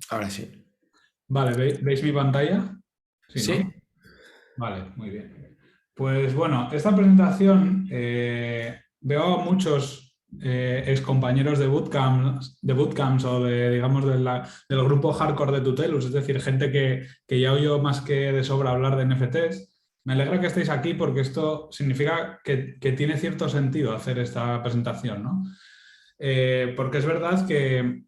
Ahora sí. Vale, ¿veis mi pantalla? Sí, Sí, ¿no? Vale, muy bien. Pues bueno, esta presentación veo a muchos excompañeros de bootcamps o de, digamos, del grupo hardcore de Tutelus, es decir, gente que ya oyó más que de sobra hablar de NFTs. Me alegra que estéis aquí porque esto significa que tiene cierto sentido hacer esta presentación, ¿no? Porque es verdad que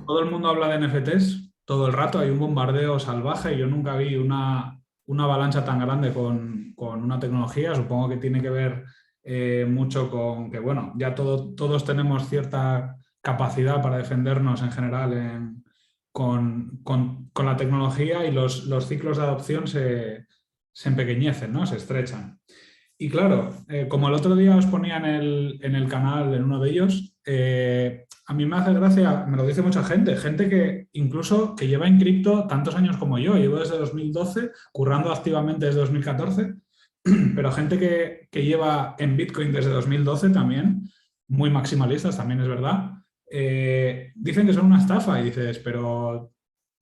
todo el mundo habla de NFTs todo el rato, hay un bombardeo salvaje. Yo nunca vi una avalancha tan grande con una tecnología. Supongo que tiene que ver mucho con que, bueno, ya todos tenemos cierta capacidad para defendernos en general con la tecnología y los ciclos de adopción se empequeñecen, ¿no? Se estrechan. Y claro, como el otro día os ponía en el canal, en uno de ellos, a mí me hace gracia, me lo dice mucha gente, gente que incluso que lleva en cripto tantos años como yo, llevo desde 2012, currando activamente desde 2014, pero gente que lleva en Bitcoin desde 2012 también, muy maximalistas también es verdad, dicen que son una estafa y dices, pero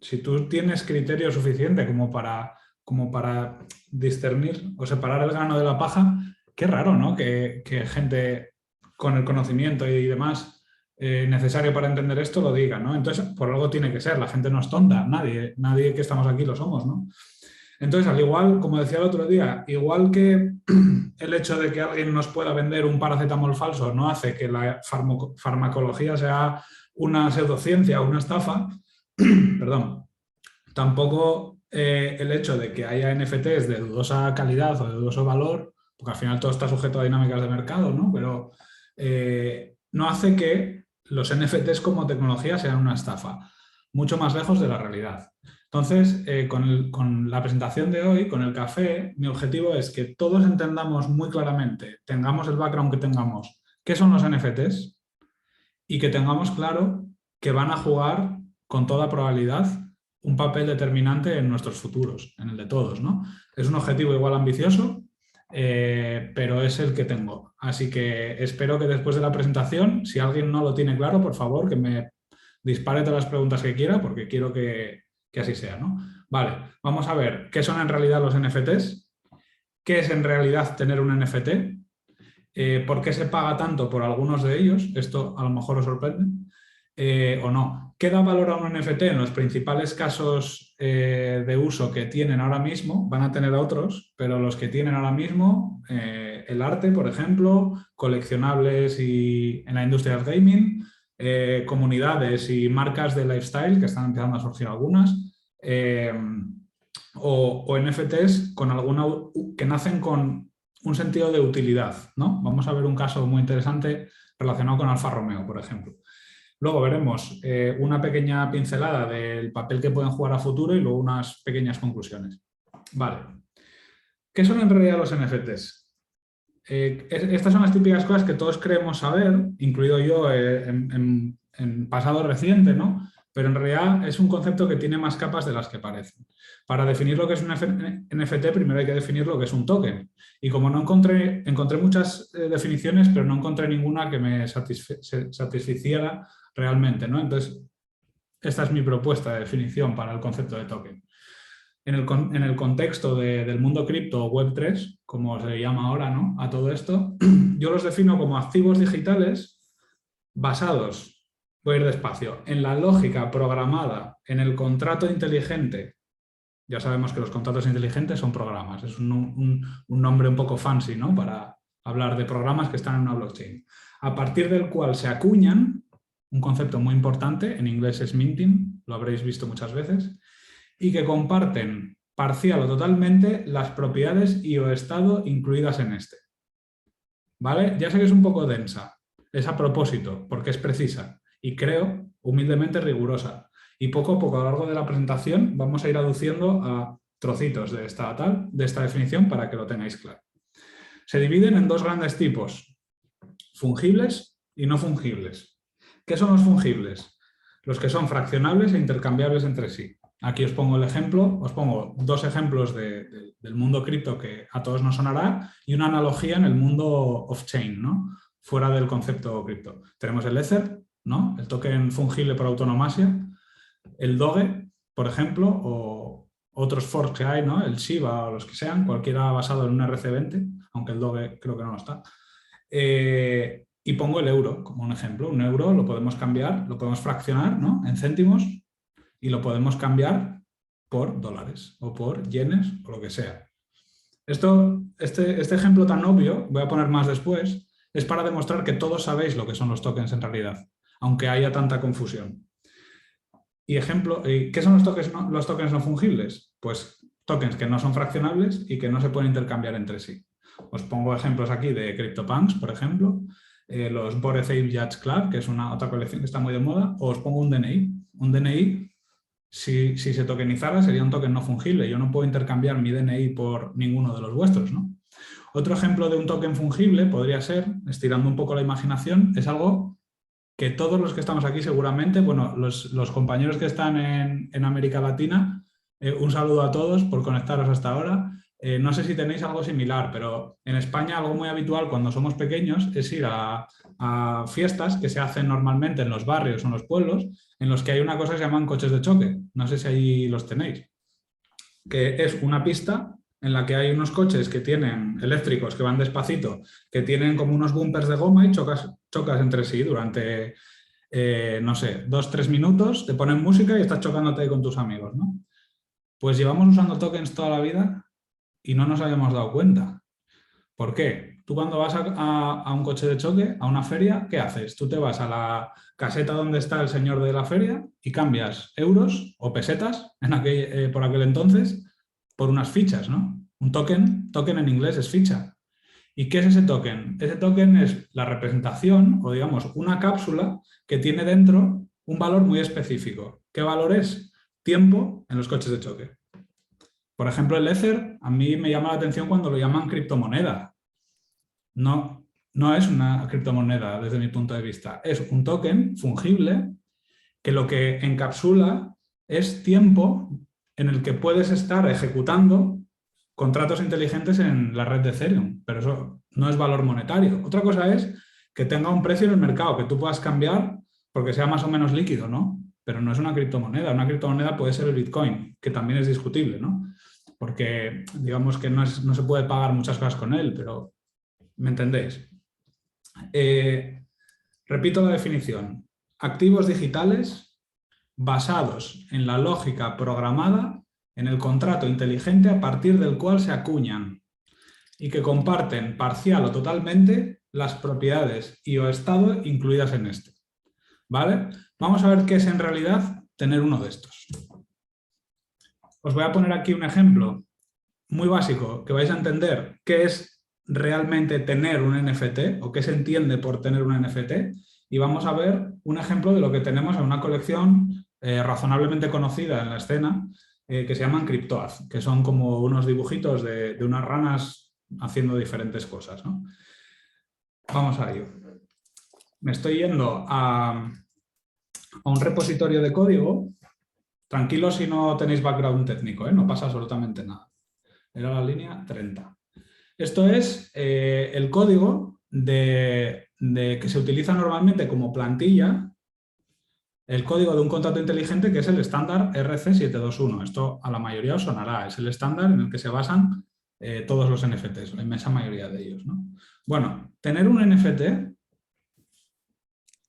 si tú tienes criterio suficiente como para discernir o separar el grano de la paja, qué raro, ¿no? Que gente con el conocimiento y demás necesario para entender esto lo diga, ¿no? Entonces, por algo tiene que ser, la gente no es tonta, nadie que estamos aquí lo somos, ¿no? Entonces, al igual, como decía el otro día, igual que el hecho de que alguien nos pueda vender un paracetamol falso no hace que la farmacología sea una pseudociencia o una estafa, perdón, tampoco el hecho de que haya NFTs de dudosa calidad o de dudoso valor, porque al final todo está sujeto a dinámicas de mercado, ¿no? Pero no hace que los NFTs como tecnología sean una estafa, mucho más lejos de la realidad. Entonces, con la presentación de hoy, con el café, mi objetivo es que todos entendamos muy claramente, tengamos el background que tengamos, qué son los NFTs y que tengamos claro que van a jugar con toda probabilidad un papel determinante en nuestros futuros, en el de todos, ¿no? Es un objetivo igual ambicioso, pero es el que tengo. Así que espero que después de la presentación, si alguien no lo tiene claro, por favor, que me dispare todas las preguntas que quiera, porque quiero que así sea, ¿no? Vale, vamos a ver qué son en realidad los NFTs, qué es en realidad tener un NFT, por qué se paga tanto por algunos de ellos, esto a lo mejor os sorprende, o no. ¿Qué da valor a un NFT? En los principales casos de uso que tienen ahora mismo, van a tener otros, pero los que tienen ahora mismo, el arte, por ejemplo, coleccionables y en la industria del gaming, comunidades y marcas de lifestyle, que están empezando a surgir algunas, o NFTs con que nacen con un sentido de utilidad, ¿no? Vamos a ver un caso muy interesante relacionado con Alfa Romeo, por ejemplo. Luego veremos una pequeña pincelada del papel que pueden jugar a futuro y luego unas pequeñas conclusiones. Vale. ¿Qué son en realidad los NFTs? Estas son las típicas cosas que todos creemos saber, incluido yo en pasado reciente, ¿no? Pero en realidad es un concepto que tiene más capas de las que parecen. Para definir lo que es un NFT, primero hay que definir lo que es un token. Y como no encontré muchas definiciones, pero no encontré ninguna que me satisficiera realmente, ¿no? Entonces, esta es mi propuesta de definición para el concepto de token. En el contexto del mundo cripto o Web3, como se llama ahora, ¿no? A todo esto, yo los defino como activos digitales basados, voy a ir despacio, en la lógica programada en el contrato inteligente. Ya sabemos que los contratos inteligentes son programas, es un nombre un poco fancy, ¿no? Para hablar de programas que están en una blockchain. A partir del cual se acuñan, un concepto muy importante, en inglés es minting, lo habréis visto muchas veces, y que comparten parcial o totalmente las propiedades y o estado incluidas en este. ¿Vale? Ya sé que es un poco densa, es a propósito, porque es precisa y creo humildemente rigurosa. Y poco a poco a lo largo de la presentación vamos a ir aduciendo a trocitos de de esta definición para que lo tengáis claro. Se dividen en dos grandes tipos, fungibles y no fungibles. ¿Qué son los fungibles? Los que son fraccionables e intercambiables entre sí. Aquí os pongo el ejemplo, os pongo dos ejemplos del mundo cripto que a todos nos sonará y una analogía en el mundo off-chain, ¿no? Fuera del concepto cripto. Tenemos el Ether, ¿no? El token fungible por autonomasia, el Doge, por ejemplo, o otros forks que hay, ¿no? El Shiba o los que sean, cualquiera basado en un RC20, aunque el Doge creo que no lo está. Y pongo el euro como un ejemplo. Un euro lo podemos cambiar, lo podemos fraccionar, ¿no? En céntimos y lo podemos cambiar por dólares o por yenes o lo que sea. Este ejemplo tan obvio, voy a poner más después, es para demostrar que todos sabéis lo que son los tokens en realidad, aunque haya tanta confusión. Y ejemplo, ¿qué son los tokens no fungibles? Pues tokens que no son fraccionables y que no se pueden intercambiar entre sí. Os pongo ejemplos aquí de CryptoPunks, por ejemplo, los Bored Ape Yacht Club, que es otra colección que está muy de moda, o os pongo un DNI. Un DNI, si se tokenizara, sería un token no fungible. Yo no puedo intercambiar mi DNI por ninguno de los vuestros, ¿no? Otro ejemplo de un token fungible podría ser, estirando un poco la imaginación, es algo que todos los que estamos aquí seguramente, bueno, los compañeros que están en América Latina, un saludo a todos por conectaros hasta ahora. No sé si tenéis algo similar, pero en España algo muy habitual cuando somos pequeños es ir a fiestas que se hacen normalmente en los barrios o en los pueblos, en los que hay una cosa que se llaman coches de choque. No sé si ahí los tenéis. Que es una pista en la que hay unos coches que tienen eléctricos que van despacito, que tienen como unos bumpers de goma y chocas entre sí durante, no sé, 2-3 minutos, te ponen música y estás chocándote con tus amigos, ¿no? Pues llevamos usando tokens toda la vida y no nos habíamos dado cuenta. ¿Por qué? Tú cuando vas a un coche de choque, a una feria, ¿qué haces? Tú te vas a la caseta donde está el señor de la feria y cambias euros o pesetas por aquel entonces por unas fichas, ¿no? Un token en inglés es ficha. ¿Y qué es ese token? Ese token es la representación o digamos una cápsula que tiene dentro un valor muy específico. ¿Qué valor es? Tiempo en los coches de choque. Por ejemplo, el Ether a mí me llama la atención cuando lo llaman criptomoneda. No es una criptomoneda desde mi punto de vista. Es un token fungible que lo que encapsula es tiempo en el que puedes estar ejecutando contratos inteligentes en la red de Ethereum, pero eso no es valor monetario. Otra cosa es que tenga un precio en el mercado, que tú puedas cambiar porque sea más o menos líquido, ¿no? Pero no es una criptomoneda. Una criptomoneda puede ser el Bitcoin, que también es discutible, ¿no? Porque digamos que no se puede pagar muchas cosas con él, pero ¿me entendéis? Repito la definición. Activos digitales basados en la lógica programada en el contrato inteligente a partir del cual se acuñan y que comparten parcial o totalmente las propiedades y o estado incluidas en este. ¿Vale? Vamos a ver qué es en realidad tener uno de estos. Os voy a poner aquí un ejemplo muy básico que vais a entender qué es realmente tener un NFT o qué se entiende por tener un NFT y vamos a ver un ejemplo de lo que tenemos en una colección razonablemente conocida en la escena que se llaman Cryptoaz, que son como unos dibujitos de unas ranas haciendo diferentes cosas, ¿no? Vamos a ello. Me estoy yendo a un repositorio de código. Tranquilo si no tenéis background técnico, no pasa absolutamente nada. Era la línea 30. Esto es el código que se utiliza normalmente como plantilla, el código de un contrato inteligente que es el estándar RC721. Esto a la mayoría os sonará, es el estándar en el que se basan todos los NFTs, la inmensa mayoría de ellos, ¿no? Bueno, tener un NFT,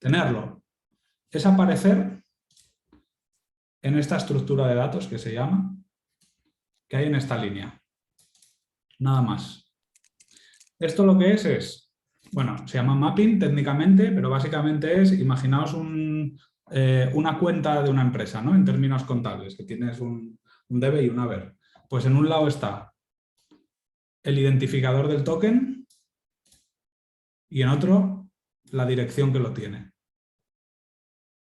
tenerlo, es aparecer en esta estructura de datos que se llama, que hay en esta línea. Nada más. Esto lo que es, bueno, se llama mapping técnicamente, pero básicamente es, imaginaos una cuenta de una empresa, ¿no? En términos contables, que tienes un debe y un haber. Pues en un lado está el identificador del token y en otro la dirección que lo tiene.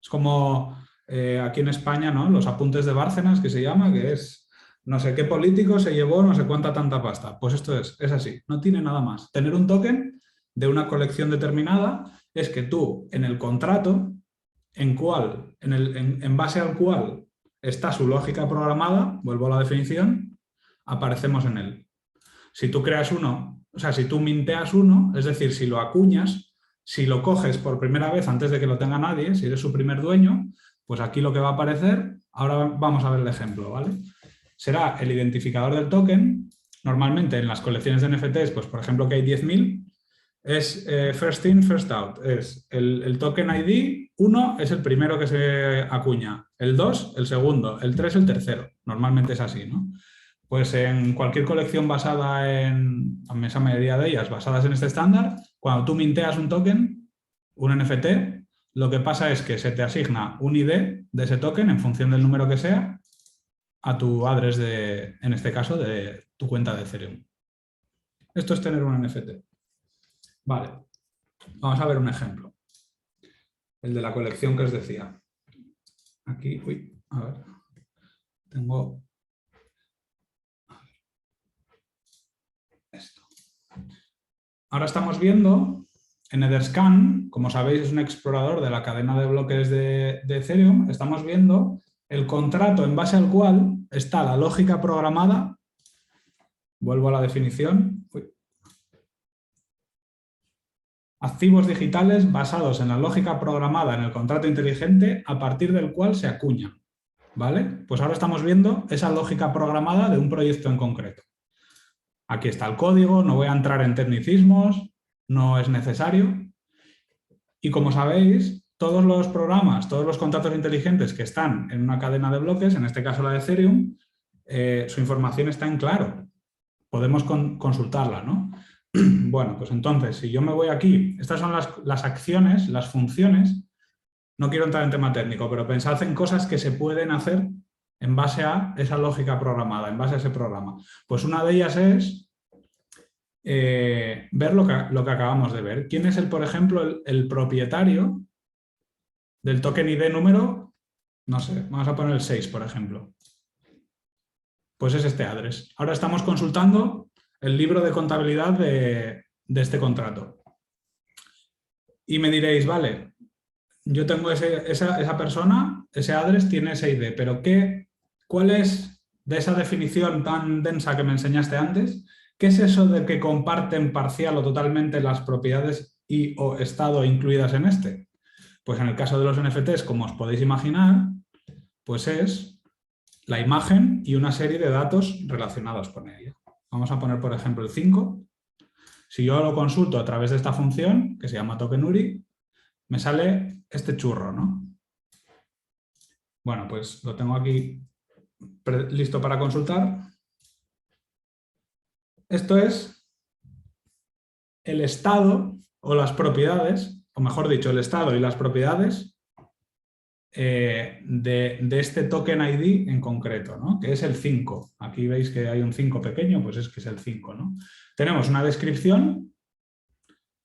Es como aquí en España, ¿no? Los apuntes de Bárcenas, que se llama, que es no sé qué político se llevó no sé cuánta tanta pasta. Pues esto es así, no tiene nada más. Tener un token de una colección determinada es que tú en el contrato en base al cual está su lógica programada, vuelvo a la definición, aparecemos en él. Si tú creas uno, o sea, si tú minteas uno, es decir, si lo acuñas, Si lo coges por primera vez antes de que lo tenga nadie, si eres su primer dueño, pues aquí lo que va a aparecer, ahora vamos a ver el ejemplo, ¿vale? Será el identificador del token. Normalmente en las colecciones de NFTs, pues por ejemplo que hay 10.000, es first in, first out. Es el token ID 1 es el primero que se acuña, el 2 el segundo, el 3 el tercero. Normalmente es así, ¿no? Pues en cualquier colección basada en, a esa mayoría de ellas basadas en este estándar, cuando tú minteas un token, un NFT, lo que pasa es que se te asigna un ID de ese token en función del número que sea a tu address de, en este caso, de tu cuenta de Ethereum. Esto es tener un NFT. Vale, vamos a ver un ejemplo. El de la colección que os decía. Aquí, uy, a ver. Tengo esto. Ahora estamos viendo en Etherscan, como sabéis es un explorador de la cadena de bloques de Ethereum, estamos viendo el contrato en base al cual está la lógica programada. Vuelvo a la definición. Uy. Activos digitales basados en la lógica programada en el contrato inteligente a partir del cual se acuñan. ¿Vale? Pues ahora estamos viendo esa lógica programada de un proyecto en concreto. Aquí está el código, no voy a entrar en tecnicismos, no es necesario. Y como sabéis, todos los programas, todos los contratos inteligentes que están en una cadena de bloques, en este caso la de Ethereum, su información está en claro. Podemos consultarla, ¿no? Bueno, pues entonces, si yo me voy aquí, estas son las acciones, las funciones. No quiero entrar en tema técnico, pero pensad en cosas que se pueden hacer en base a esa lógica programada, en base a ese programa. Pues una de ellas es ver lo que acabamos de ver. ¿Quién es, por ejemplo, el propietario del token ID número? No sé, vamos a poner el 6, por ejemplo. Pues es este address. Ahora estamos consultando el libro de contabilidad de este contrato. Y me diréis, vale, yo tengo esa persona, ese address tiene ese ID, pero ¿cuál es de esa definición tan densa que me enseñaste antes? ¿Qué es eso de que comparten parcial o totalmente las propiedades y o estado incluidas en este? Pues en el caso de los NFTs, como os podéis imaginar, pues es la imagen y una serie de datos relacionados con ella. Vamos a poner, por ejemplo, el 5. Si yo lo consulto a través de esta función, que se llama tokenuri, me sale este churro, ¿no? Bueno, pues lo tengo aquí listo para consultar. Esto es el estado o las propiedades, o mejor dicho, el estado y las propiedades de este token ID en concreto, ¿no? Que es el 5. Aquí veis que hay un 5 pequeño, pues es que es el 5, ¿no? Tenemos una descripción.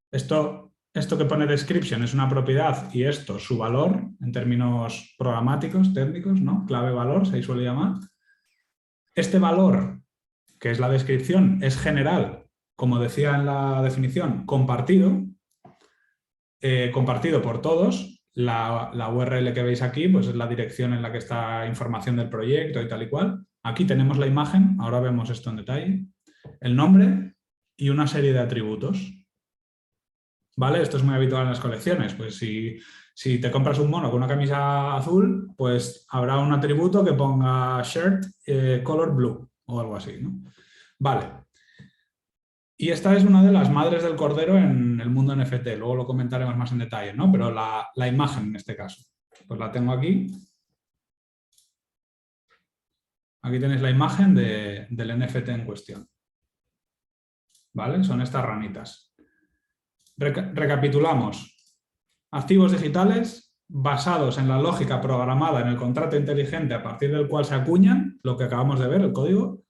Esto que pone description es una propiedad y esto su valor en términos programáticos, técnicos, ¿no? Clave valor se suele llamar. Este valor, que es la descripción, es general, como decía en la definición, compartido por todos. La URL que veis aquí pues es la dirección en la que está información del proyecto y tal y cual. Aquí tenemos la imagen, ahora vemos esto en detalle, el nombre y una serie de atributos. ¿Vale? Esto es muy habitual en las colecciones. Pues si te compras un mono con una camisa azul, pues habrá un atributo que ponga shirt color blue o algo así, ¿no? Vale. Y esta es una de las madres del cordero en el mundo NFT. Luego lo comentaremos más en detalle, ¿no? Pero la imagen en este caso. Pues la tengo aquí. Aquí tenéis la imagen del NFT en cuestión. ¿Vale? Son estas ranitas. Recapitulamos. Activos digitales basados en la lógica programada en el contrato inteligente a partir del cual se acuñan, lo que acabamos de ver, el código,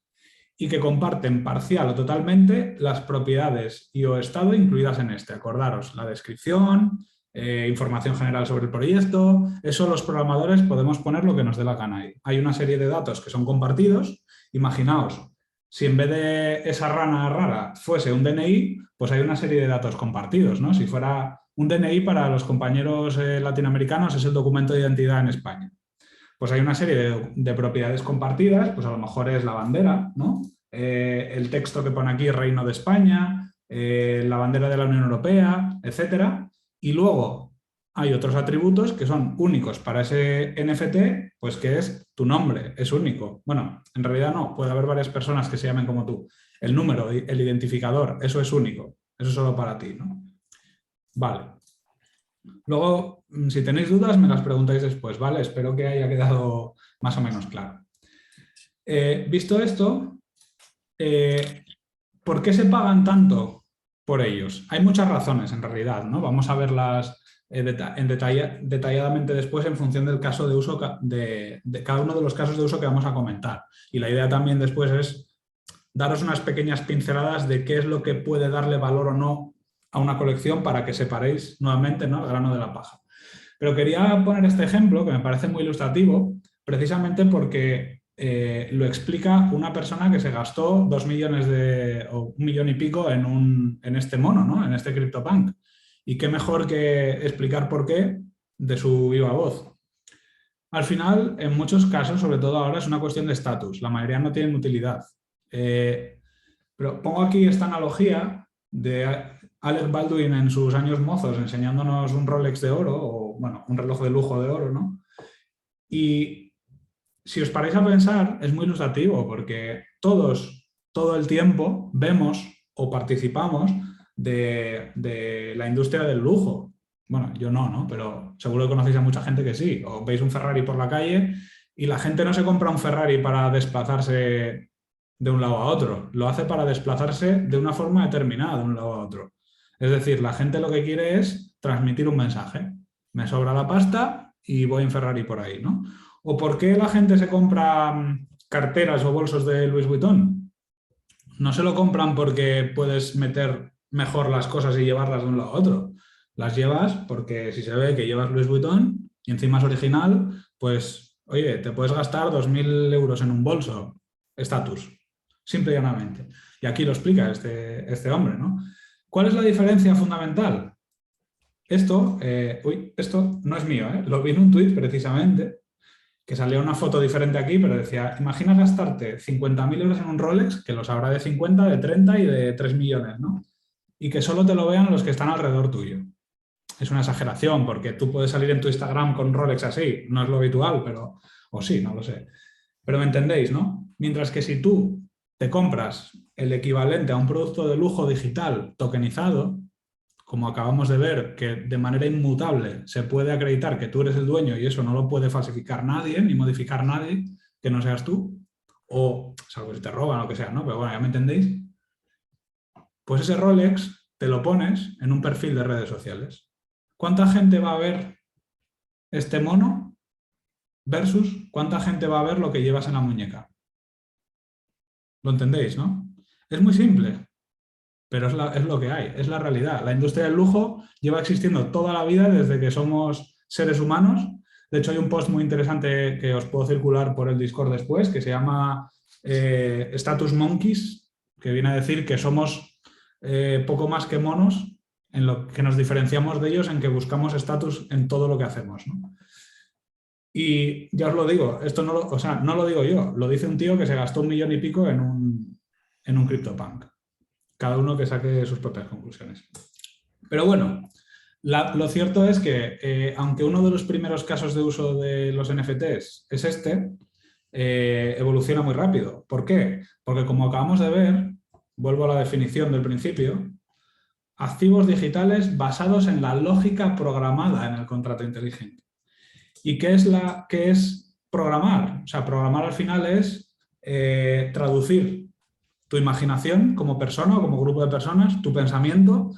y que comparten parcial o totalmente las propiedades y o estado incluidas en este. Acordaros, la descripción, información general sobre el proyecto, eso los programadores podemos poner lo que nos dé la gana ahí. Hay una serie de datos que son compartidos. Imaginaos, si en vez de esa rana rara fuese un DNI, pues hay una serie de datos compartidos, ¿no? Si fuera un DNI para los compañeros latinoamericanos es el documento de identidad en España. Pues hay una serie de propiedades compartidas, pues a lo mejor es la bandera, ¿no? El texto que pone aquí Reino de España, la bandera de la Unión Europea, etcétera. Y luego hay otros atributos que son únicos para ese NFT, pues que es tu nombre, es único. Bueno, en realidad no, puede haber varias personas que se llamen como tú. El número, el identificador, eso es único, eso es solo para ti, ¿no? Vale. Luego, si tenéis dudas, me las preguntáis después, ¿vale? Espero que haya quedado más o menos claro. Visto esto, ¿por qué se pagan tanto por ellos? Hay muchas razones, en realidad, ¿no? Vamos a verlas detalladamente después en función del caso de uso de cada uno de los casos de uso que vamos a comentar. Y la idea también después es daros unas pequeñas pinceladas de qué es lo que puede darle valor o no a una colección para que separéis nuevamente, ¿no?, el grano de la paja. Pero quería poner este ejemplo que me parece muy ilustrativo precisamente porque lo explica una persona que se gastó 2 millones o 1 millón y pico en este mono, ¿no?, en este CryptoPunk. Y qué mejor que explicar por qué de su viva voz. Al final, en muchos casos, sobre todo ahora, es una cuestión de estatus. La mayoría no tienen utilidad. Pero pongo aquí esta analogía de Alec Baldwin en sus años mozos enseñándonos un Rolex de oro, o bueno, un reloj de lujo de oro, ¿no? Y si os paráis a pensar, es muy ilustrativo porque todos, todo el tiempo, vemos o participamos de la industria del lujo. Bueno, yo no, pero seguro que conocéis a mucha gente que sí. O veis un Ferrari por la calle y la gente no se compra un Ferrari para desplazarse de un lado a otro. Lo hace para desplazarse de una forma determinada de un lado a otro. Es decir, la gente lo que quiere es transmitir un mensaje. Me sobra la pasta y voy en Ferrari por ahí, ¿no? ¿O por qué la gente se compra carteras o bolsos de Louis Vuitton? No se lo compran porque puedes meter mejor las cosas y llevarlas de un lado a otro. Las llevas porque si se ve que llevas Louis Vuitton y encima es original, pues, oye, te puedes gastar 2.000 euros en un bolso. Estatus, simple y llanamente. Y aquí lo explica este hombre, ¿no? ¿Cuál es la diferencia fundamental? Esto no es mío, ¿eh? Lo vi en un tuit precisamente, que salía una foto diferente aquí, pero decía, imagina gastarte 50.000 euros en un Rolex, que los habrá de 50, de 30 y de 3 millones, ¿no? Y que solo te lo vean los que están alrededor tuyo. Es una exageración, porque tú puedes salir en tu Instagram con Rolex así, no es lo habitual, pero, o sí, no lo sé. Pero me entendéis, ¿no? Mientras que si tú te compras el equivalente a un producto de lujo digital tokenizado, como acabamos de ver, que de manera inmutable se puede acreditar que tú eres el dueño y eso no lo puede falsificar nadie, ni modificar nadie, que no seas tú, o salvo si te roban o lo que sea, ¿no? Pero bueno, ya me entendéis. Pues ese Rolex te lo pones en un perfil de redes sociales. ¿Cuánta gente va a ver este mono versus cuánta gente va a ver lo que llevas en la muñeca? ¿Lo entendéis, no? Es muy simple. Pero es lo que hay, es la realidad. La industria del lujo lleva existiendo toda la vida desde que somos seres humanos. De hecho, hay un post muy interesante que os puedo circular por el Discord después, que se llama Status Monkeys, que viene a decir que somos poco más que monos, en lo que nos diferenciamos de ellos en que buscamos estatus en todo lo que hacemos, ¿no? Y ya os lo digo, esto no lo digo yo, lo dice un tío que se gastó 1 millón y pico en un CryptoPunk. Cada uno que saque sus propias conclusiones. Pero bueno, lo cierto es que, aunque uno de los primeros casos de uso de los NFTs es evoluciona muy rápido. ¿Por qué? Porque como acabamos de ver, vuelvo a la definición del principio, activos digitales basados en la lógica programada en el contrato inteligente. ¿Y qué es programar? O sea, programar al final es traducir tu imaginación como persona o como grupo de personas, tu pensamiento,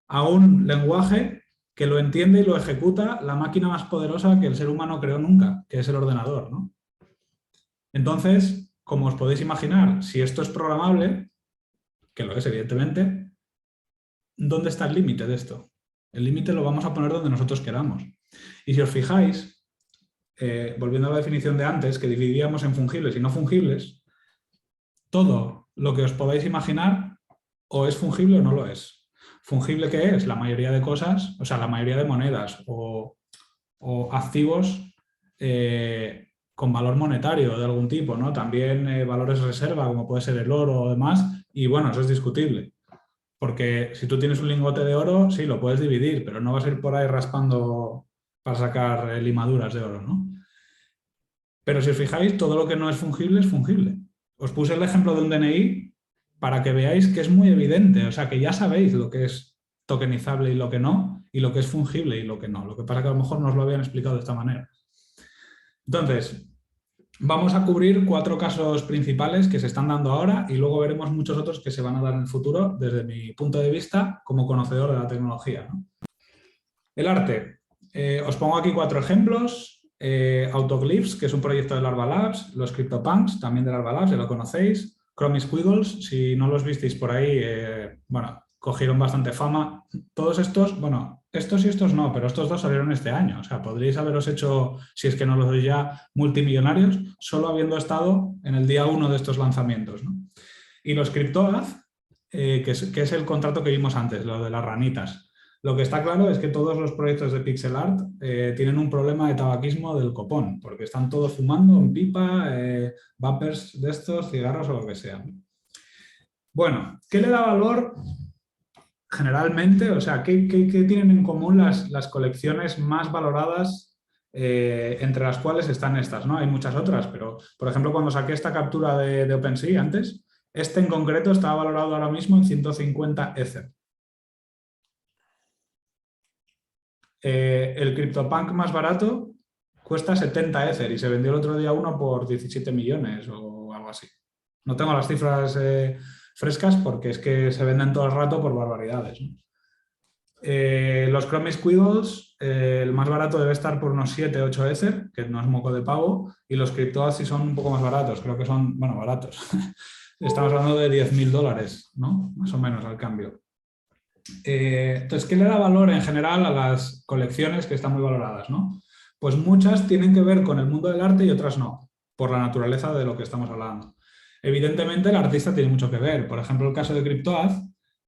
a un lenguaje que lo entiende y lo ejecuta la máquina más poderosa que el ser humano creó nunca, que es el ordenador, ¿no? Entonces, como os podéis imaginar, si esto es programable, que lo es evidentemente, ¿dónde está el límite de esto? El límite lo vamos a poner donde nosotros queramos. Y si os fijáis, volviendo a la definición de antes, que dividíamos en fungibles y no fungibles, todo lo que os podáis imaginar o es fungible o no lo es. ¿Fungible qué es? La mayoría de cosas, o sea, la mayoría de monedas o activos con valor monetario de algún tipo, ¿no? También valores reserva, como puede ser el oro o demás, y bueno, eso es discutible. Porque si tú tienes un lingote de oro, sí, lo puedes dividir, pero no vas a ir por ahí raspando para sacar limaduras de oro, ¿no? Pero si os fijáis, todo lo que no es fungible es fungible. Os puse el ejemplo de un DNI para que veáis que es muy evidente, o sea, que ya sabéis lo que es tokenizable y lo que no, y lo que es fungible y lo que no. Lo que pasa es que a lo mejor no os lo habían explicado de esta manera. Entonces, vamos a cubrir 4 casos principales que se están dando ahora y luego veremos muchos otros que se van a dar en el futuro desde mi punto de vista como conocedor de la tecnología, ¿no? El arte. Os pongo aquí 4 ejemplos. Autoglyphs, que es un proyecto de Larva Labs. Los CryptoPunks, también de Larva Labs, ya lo conocéis. Chromie Squiggles, si no los visteis por ahí, bueno, cogieron bastante fama. Todos estos, bueno, estos y estos no, pero estos 2 salieron este año. O sea, podríais haberos hecho, si es que no lo sois ya, multimillonarios, solo habiendo estado en el día 1 de estos lanzamientos, ¿no? Y los CryptoAz, que es el contrato que vimos antes, lo de las ranitas. Lo que está claro es que todos los proyectos de pixel art tienen un problema de tabaquismo del copón, porque están todos fumando en pipa, vapers de estos, cigarros o lo que sea. Bueno, ¿qué le da valor generalmente? O sea, ¿qué tienen en común las colecciones más valoradas, entre las cuales están estas, ¿no? Hay muchas otras, pero por ejemplo, cuando saqué esta captura de OpenSea antes, este en concreto estaba valorado ahora mismo en 150 Ether. El CryptoPunk más barato cuesta 70 Ether y se vendió el otro día uno por 17 millones o algo así. No tengo las cifras frescas porque es que se venden todo el rato por barbaridades, ¿no? Los Chromie Squiggles, el más barato debe estar por unos 7-8 Ether, que no es moco de pavo, y los CryptoAz sí son un poco más baratos, creo que son, bueno, baratos. Estamos hablando de $10.000, ¿no? Más o menos al cambio. Entonces, ¿qué le da valor en general a las colecciones que están muy valoradas, ¿no? Pues muchas tienen que ver con el mundo del arte y otras no, por la naturaleza de lo que estamos hablando. Evidentemente, el artista tiene mucho que ver. Por ejemplo, el caso de CryptoAz,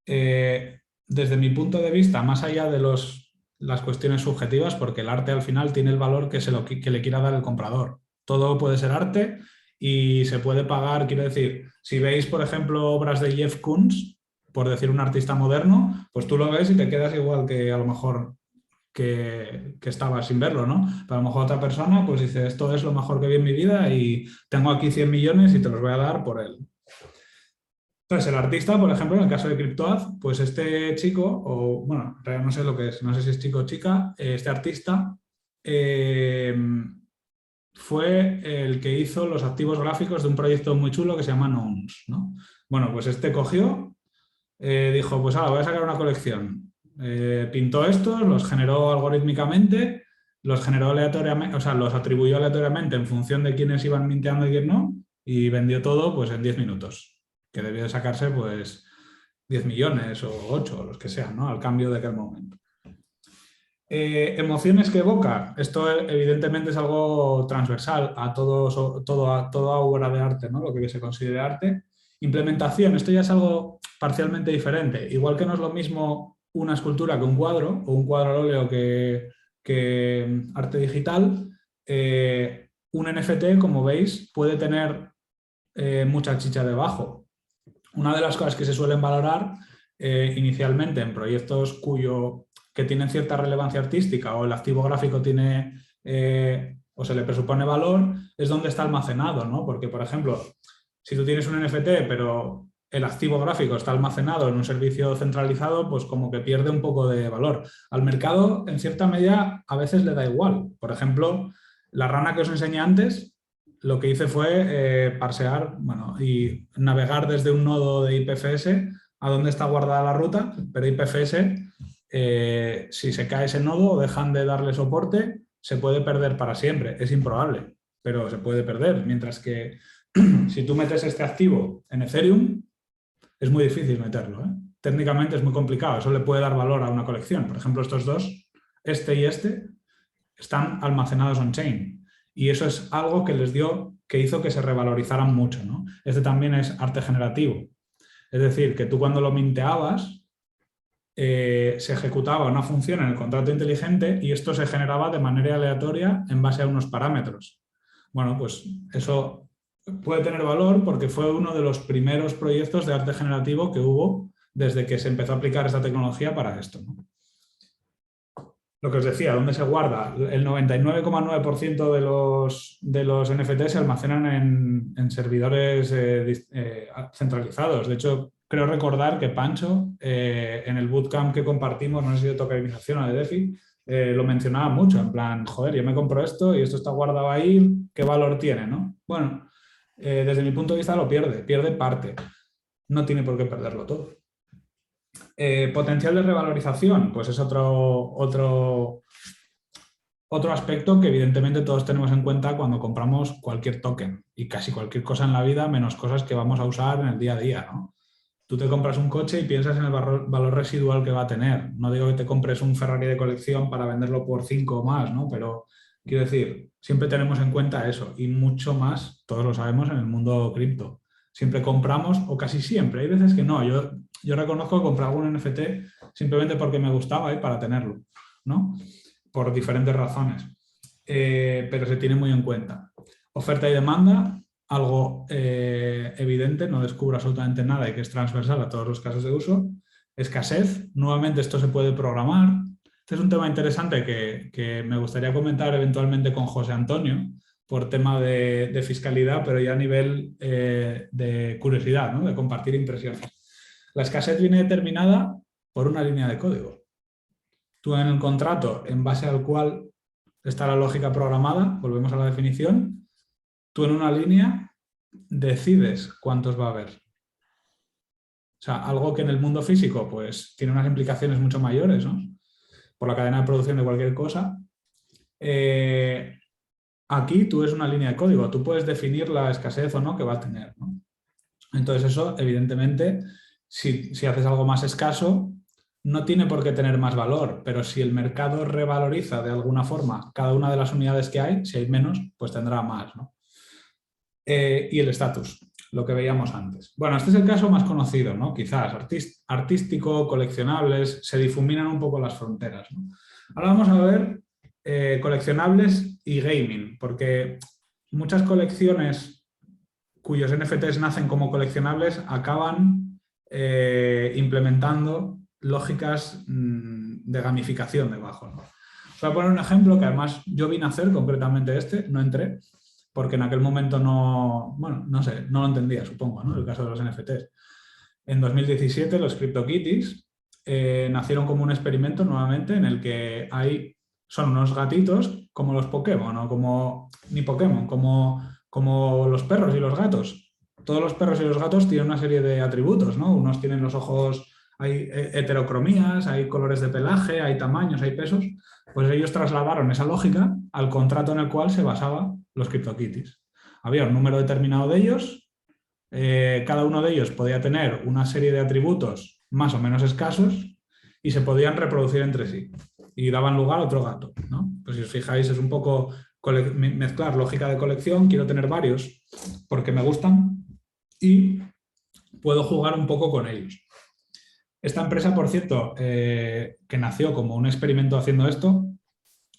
desde mi punto de vista, más allá de las cuestiones subjetivas, porque el arte al final tiene el valor que le quiera dar el comprador. Todo puede ser arte y se puede pagar, quiero decir, si veis, por ejemplo, obras de Jeff Koons, por decir un artista moderno, pues tú lo ves y te quedas igual que a lo mejor que estabas sin verlo, ¿no? Pero a lo mejor otra persona pues dice, esto es lo mejor que vi en mi vida y tengo aquí 100 millones y te los voy a dar por él. Entonces, el artista, por ejemplo, en el caso de CryptoAz, pues este chico, o bueno, en realidad no sé lo que es, no sé si es chico o chica, este artista fue el que hizo los activos gráficos de un proyecto muy chulo que se llama Nouns, ¿no? Bueno, pues este cogió, dijo, pues ahora voy a sacar una colección. Pintó estos, los generó algorítmicamente, los generó aleatoriamente, o sea, los atribuyó aleatoriamente en función de quiénes iban minteando y quién no, y vendió todo pues en 10 minutos, que debió de sacarse pues 10 millones o 8, los que sean, ¿no? Al cambio de aquel momento. Emociones que evoca. Esto evidentemente es algo transversal a toda obra de arte, ¿no? Lo que se considere arte. Implementación. Esto ya es algo parcialmente diferente. Igual que no es lo mismo una escultura que un cuadro o un cuadro al óleo que arte digital, un NFT, como veis, puede tener mucha chicha debajo. Una de las cosas que se suelen valorar inicialmente en proyectos que tienen cierta relevancia artística o el activo gráfico tiene o se le presupone valor, es donde está almacenado, ¿no? Porque, por ejemplo, si tú tienes un NFT pero el activo gráfico está almacenado en un servicio centralizado, pues como que pierde un poco de valor. Al mercado, en cierta medida, a veces le da igual. Por ejemplo, la rana que os enseñé antes, lo que hice fue parsear, bueno, y navegar desde un nodo de IPFS a dónde está guardada la ruta, pero IPFS, si se cae ese nodo o dejan de darle soporte, se puede perder para siempre. Es improbable, pero se puede perder. Mientras que si tú metes este activo en Ethereum, es muy difícil meterlo, ¿eh? Técnicamente es muy complicado. Eso le puede dar valor a una colección. Por ejemplo, estos dos, este y este, están almacenados on-chain. Y eso es algo que hizo que se revalorizaran mucho, ¿no? Este también es arte generativo. Es decir, que tú cuando lo minteabas, se ejecutaba una función en el contrato inteligente y esto se generaba de manera aleatoria en base a unos parámetros. Bueno, pues eso puede tener valor porque fue uno de los primeros proyectos de arte generativo que hubo desde que se empezó a aplicar esta tecnología para esto, ¿no? Lo que os decía, ¿dónde se guarda? El 99,9% de los NFT se almacenan en servidores centralizados. De hecho, creo recordar que Pancho, en el bootcamp que compartimos, no sé si de tokenización o de DeFi, lo mencionaba mucho, en plan, joder, yo me compro esto y esto está guardado ahí, ¿qué valor tiene, no? Bueno, desde mi punto de vista lo pierde parte. No tiene por qué perderlo todo. Potencial de revalorización, pues es otro aspecto que evidentemente todos tenemos en cuenta cuando compramos cualquier token y casi cualquier cosa en la vida, menos cosas que vamos a usar en el día a día, ¿no? Tú te compras un coche y piensas en el valor residual que va a tener. No digo que te compres un Ferrari de colección para venderlo por 5 o más, ¿no? Pero quiero decir, siempre tenemos en cuenta eso y mucho más, todos lo sabemos, en el mundo cripto. Siempre compramos, o casi siempre, hay veces que no. Yo reconozco que compré algún NFT simplemente porque me gustaba y para tenerlo, ¿no? Por diferentes razones. Pero se tiene muy en cuenta. Oferta y demanda, algo evidente, no descubro absolutamente nada y que es transversal a todos los casos de uso. Escasez, nuevamente esto se puede programar. Este es un tema interesante que me gustaría comentar eventualmente con José Antonio por tema de fiscalidad, pero ya a nivel de curiosidad, ¿no? De compartir impresiones. La escasez viene determinada por una línea de código. Tú en el contrato, en base al cual está la lógica programada, volvemos a la definición, tú en una línea decides cuántos va a haber. O sea, algo que en el mundo físico pues tiene unas implicaciones mucho mayores, ¿no? Por la cadena de producción de cualquier cosa. Aquí tú es una línea de código, tú puedes definir la escasez o no que va a tener, ¿no? Entonces eso, evidentemente, si haces algo más escaso, no tiene por qué tener más valor, pero si el mercado revaloriza de alguna forma cada una de las unidades que hay, si hay menos, pues tendrá más, ¿no? Y el estatus, lo que veíamos antes. Bueno, este es el caso más conocido, ¿no? Quizás artístico, coleccionables, se difuminan un poco las fronteras, ¿no? Ahora vamos a ver coleccionables y gaming, porque muchas colecciones cuyos NFTs nacen como coleccionables acaban implementando lógicas de gamificación debajo, ¿no? Os voy a poner un ejemplo que además yo vine a hacer, concretamente este, no entré, porque en aquel momento no, bueno, no sé, no lo entendía, supongo, ¿no? El caso de los NFTs. En 2017 los CryptoKitties nacieron como un experimento nuevamente en el que son unos gatitos como los Pokémon, o como, ni Pokémon, como los perros y los gatos. Todos los perros y los gatos tienen una serie de atributos, ¿no? Unos tienen los ojos, hay heterocromías, hay colores de pelaje, hay tamaños, hay pesos. Pues ellos trasladaron esa lógica al contrato en el cual se basaban los CryptoKitties. Había un número determinado de ellos, cada uno de ellos podía tener una serie de atributos más o menos escasos y se podían reproducir entre sí y daban lugar a otro gato, ¿no? Pues si os fijáis es un poco mezclar lógica de colección, quiero tener varios porque me gustan y puedo jugar un poco con ellos. Esta empresa, por cierto, que nació como un experimento haciendo esto,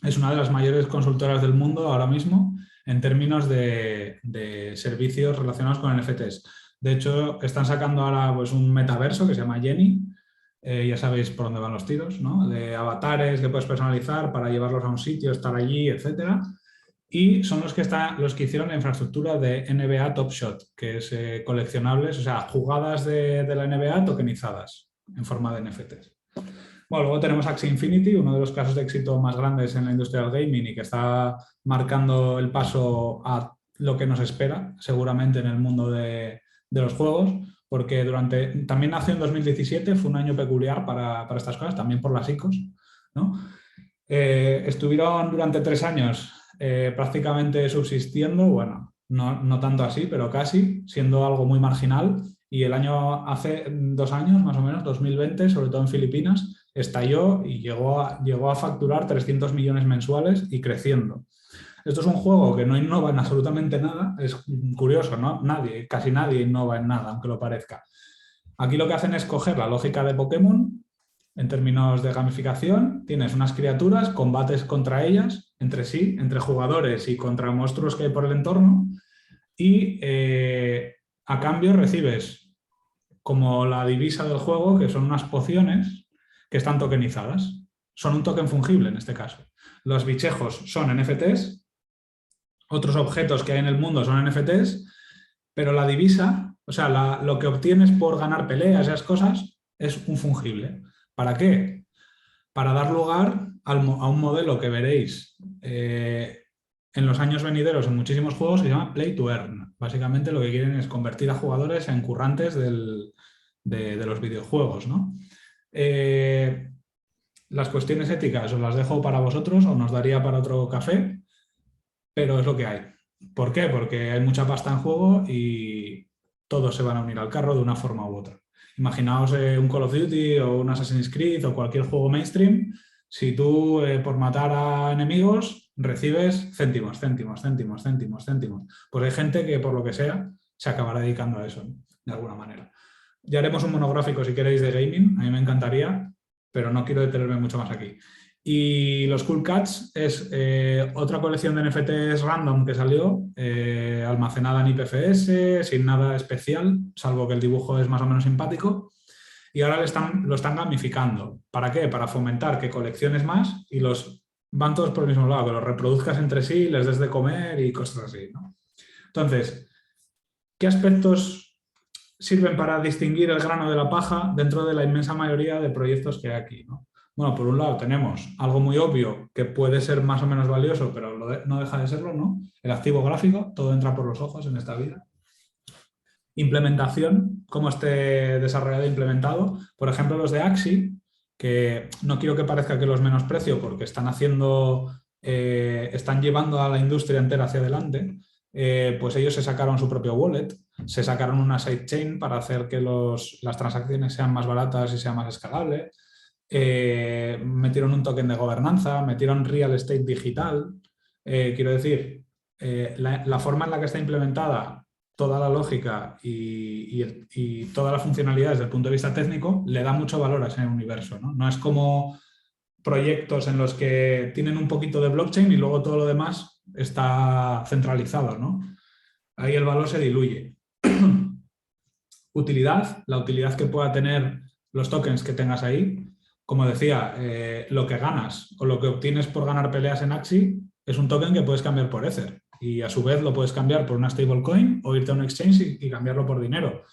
es una de las mayores consultoras del mundo ahora mismo en términos de servicios relacionados con NFTs. De hecho, están sacando ahora pues, un metaverso que se llama Jenny. Ya sabéis por dónde van los tiros, ¿no? De avatares que puedes personalizar para llevarlos a un sitio, estar allí, etc. Y son los que hicieron la infraestructura de NBA Top Shot, que es coleccionables, o sea, jugadas de la NBA tokenizadas en forma de NFTs. Bueno, luego tenemos Axie Infinity, uno de los casos de éxito más grandes en la industria del gaming y que está marcando el paso a lo que nos espera seguramente en el mundo de los juegos, porque también nació en 2017, fue un año peculiar para estas cosas, también por las ICOs, ¿no? Estuvieron durante 3 años prácticamente subsistiendo, bueno, no tanto así, pero casi, siendo algo muy marginal. Y hace 2 años, más o menos, 2020, sobre todo en Filipinas, estalló y llegó a facturar 300 millones mensuales y creciendo. Esto es un juego que no innova en absolutamente nada, es curioso, ¿no? Casi nadie innova en nada, aunque lo parezca. Aquí lo que hacen es coger la lógica de Pokémon en términos de gamificación, tienes unas criaturas, combates contra ellas, entre sí, entre jugadores y contra monstruos que hay por el entorno y a cambio recibes como la divisa del juego, que son unas pociones que están tokenizadas. Son un token fungible en este caso. Los bichejos son NFTs, otros objetos que hay en el mundo son NFTs, pero la divisa, o sea, lo que obtienes por ganar peleas y esas cosas, es un fungible. ¿Para qué? Para dar lugar a un modelo que veréis en los años venideros en muchísimos juegos, que se llama Play to Earn. Básicamente lo que quieren es convertir a jugadores en currantes de los videojuegos, ¿no? Las cuestiones éticas os las dejo para vosotros o nos daría para otro café, pero es lo que hay. ¿Por qué? Porque hay mucha pasta en juego y todos se van a unir al carro de una forma u otra. Imaginaos un Call of Duty o un Assassin's Creed o cualquier juego mainstream. Si tú por matar a enemigos recibes céntimos, céntimos, céntimos, céntimos, céntimos. Pues hay gente que por lo que sea se acabará dedicando a eso, ¿no? De alguna manera. Ya haremos un monográfico si queréis de gaming, a mí me encantaría, pero no quiero detenerme mucho más aquí. Y los Cool Cats es otra colección de NFTs random que salió, almacenada en IPFS, sin nada especial, salvo que el dibujo es más o menos simpático. Y ahora lo están gamificando. ¿Para qué? Para fomentar que colecciones más y los van todos por el mismo lado, que los reproduzcas entre sí, les des de comer y cosas así, ¿no? Entonces, ¿qué aspectos sirven para distinguir el grano de la paja dentro de la inmensa mayoría de proyectos que hay aquí, ¿no? Bueno, por un lado tenemos algo muy obvio que puede ser más o menos valioso, pero no deja de serlo, ¿no? El activo gráfico, todo entra por los ojos en esta vida. Implementación, cómo esté desarrollado e implementado. Por ejemplo, los de Axie, que no quiero que parezca que los menosprecio porque están llevando a la industria entera hacia adelante, pues ellos se sacaron su propio wallet, se sacaron una sidechain para hacer que las transacciones sean más baratas y sea más escalable. Metieron un token de gobernanza, metieron real estate digital. Quiero decir, la forma en la que está implementada toda la lógica y todas las funcionalidades desde el punto de vista técnico le da mucho valor a ese universo, ¿no? No es como proyectos en los que tienen un poquito de blockchain y luego todo lo demás está centralizado, ¿no? Ahí el valor se diluye. Utilidad, la utilidad que pueda tener los tokens que tengas ahí. Como decía, lo que ganas o lo que obtienes por ganar peleas en Axie es un token que puedes cambiar por Ether y a su vez lo puedes cambiar por una stablecoin o irte a un exchange y cambiarlo por dinero.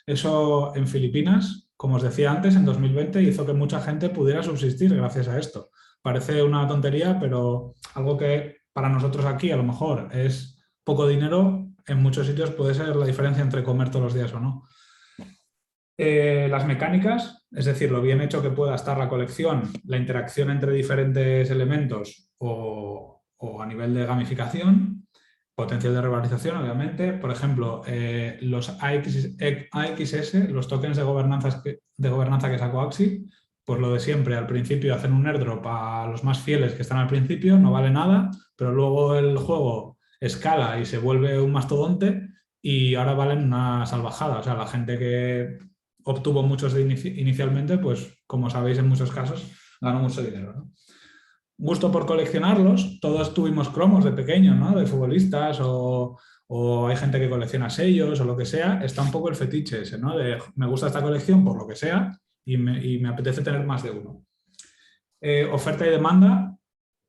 Eso en Filipinas, como os decía antes, en 2020 hizo que mucha gente pudiera subsistir gracias a esto. Parece una tontería, pero algo que para nosotros aquí a lo mejor es poco dinero, en muchos sitios puede ser la diferencia entre comer todos los días o no. Las mecánicas, es decir, lo bien hecho que pueda estar la colección, la interacción entre diferentes elementos o a nivel de gamificación, potencial de revalorización, obviamente. Por ejemplo, los AXS, los tokens de gobernanza que sacó Axie, pues lo de siempre, al principio hacen un airdrop a los más fieles que están al principio, no vale nada, pero luego el juego escala y se vuelve un mastodonte y ahora valen una salvajada. O sea, la gente que obtuvo muchos inicialmente, pues como sabéis en muchos casos, ganó mucho dinero, ¿no? Gusto por coleccionarlos, todos tuvimos cromos de pequeños, ¿no? De futbolistas o hay gente que colecciona sellos o lo que sea, está un poco el fetiche ese, ¿no? De me gusta esta colección por lo que sea y me apetece tener más de uno. Oferta y demanda,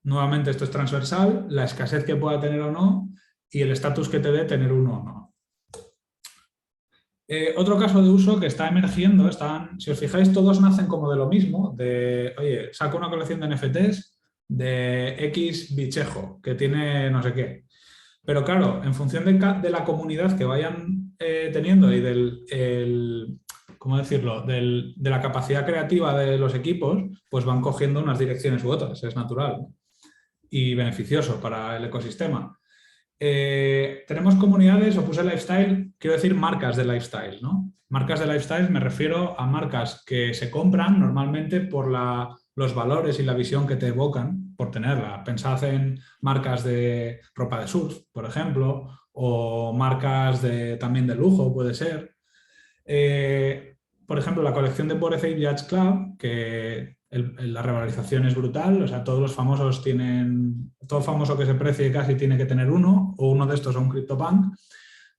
nuevamente esto es transversal, la escasez que pueda tener o no y el estatus que te dé tener uno o no. Otro caso de uso que está emergiendo, si os fijáis, todos nacen como de lo mismo, de, oye, saco una colección de NFTs de X bichejo, que tiene no sé qué. Pero claro, en función de la comunidad que vayan teniendo y ¿cómo decirlo?, de la capacidad creativa de los equipos, pues van cogiendo unas direcciones u otras, es natural y beneficioso para el ecosistema. Tenemos comunidades, o puse lifestyle, quiero decir marcas de lifestyle, ¿no? Marcas de lifestyle me refiero a marcas que se compran normalmente por los valores y la visión que te evocan por tenerla. Pensad en marcas de ropa de surf, por ejemplo, o marcas también de lujo, puede ser. Por ejemplo, la colección de Bored Ape Yacht Club, que la revalorización es brutal, o sea, todos los famosos tienen, todo famoso que se precie casi tiene que tener uno, o uno de estos o un CryptoPunk,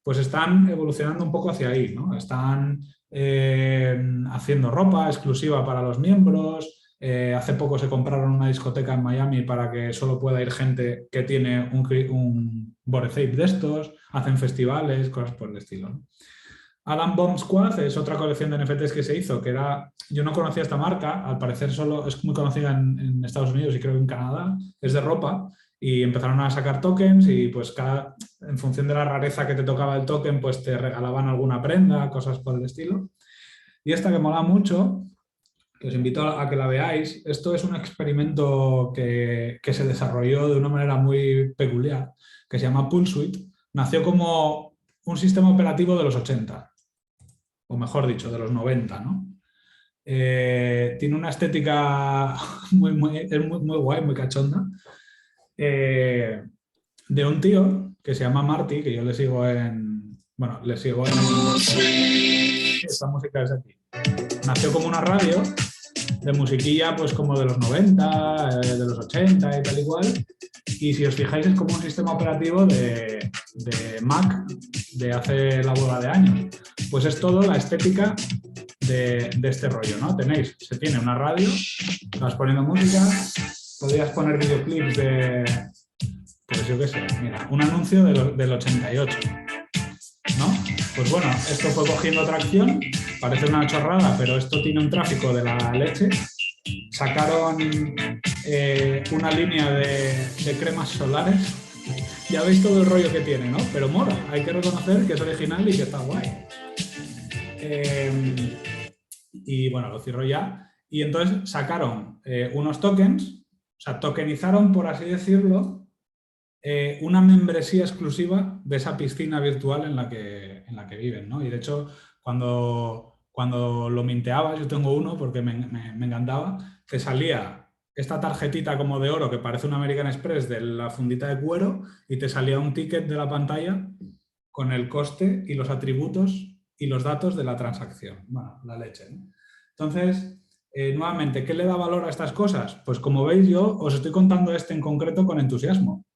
pues están evolucionando un poco hacia ahí, ¿no? Están haciendo ropa exclusiva para los miembros. Hace poco se compraron una discoteca en Miami para que solo pueda ir gente que tiene un Bored Ape de estos. Hacen festivales, cosas por el estilo, ¿no? Alan Bomb Squad es otra colección de NFTs que se hizo, que era, yo no conocía esta marca, al parecer solo es muy conocida en Estados Unidos y creo que en Canadá, es de ropa, y empezaron a sacar tokens y pues en función de la rareza que te tocaba el token, pues te regalaban alguna prenda, cosas por el estilo. Y esta que mola mucho, que os invito a que la veáis, esto es un experimento que se desarrolló de una manera muy peculiar, que se llama Poolsuite. Nació como un sistema operativo de los 80, o mejor dicho, de los 90, ¿no? Tiene una estética es muy guay, muy cachonda, de un tío que se llama Marty, que yo le sigo bueno, le sigo en... Esta música es aquí. Nació como una radio de musiquilla pues como de los 90, de los 80 y tal y cual. Y si os fijáis es como un sistema operativo de Mac de hace la bola de años. Pues es todo la estética de este rollo, ¿no? Se tiene una radio, vas poniendo música, podrías poner videoclips de, pues yo qué sé, mira, un anuncio del 88, ¿no? Pues bueno, esto fue cogiendo tracción, parece una chorrada, pero esto tiene un tráfico de la leche. Sacaron una línea de cremas solares. Ya veis todo el rollo que tiene, ¿no? Pero mola, hay que reconocer que es original y que está guay. Y bueno, lo cierro ya. Y entonces sacaron unos tokens, o sea, tokenizaron, por así decirlo, una membresía exclusiva de esa piscina virtual en la que viven, ¿no? Y de hecho, cuando lo minteabas, yo tengo uno porque me encantaba, te salía esta tarjetita como de oro que parece un American Express de la fundita de cuero y te salía un ticket de la pantalla con el coste y los atributos y los datos de la transacción. Bueno, la leche, ¿no? Entonces, nuevamente, ¿qué le da valor a estas cosas? Pues como veis, yo os estoy contando en concreto con entusiasmo.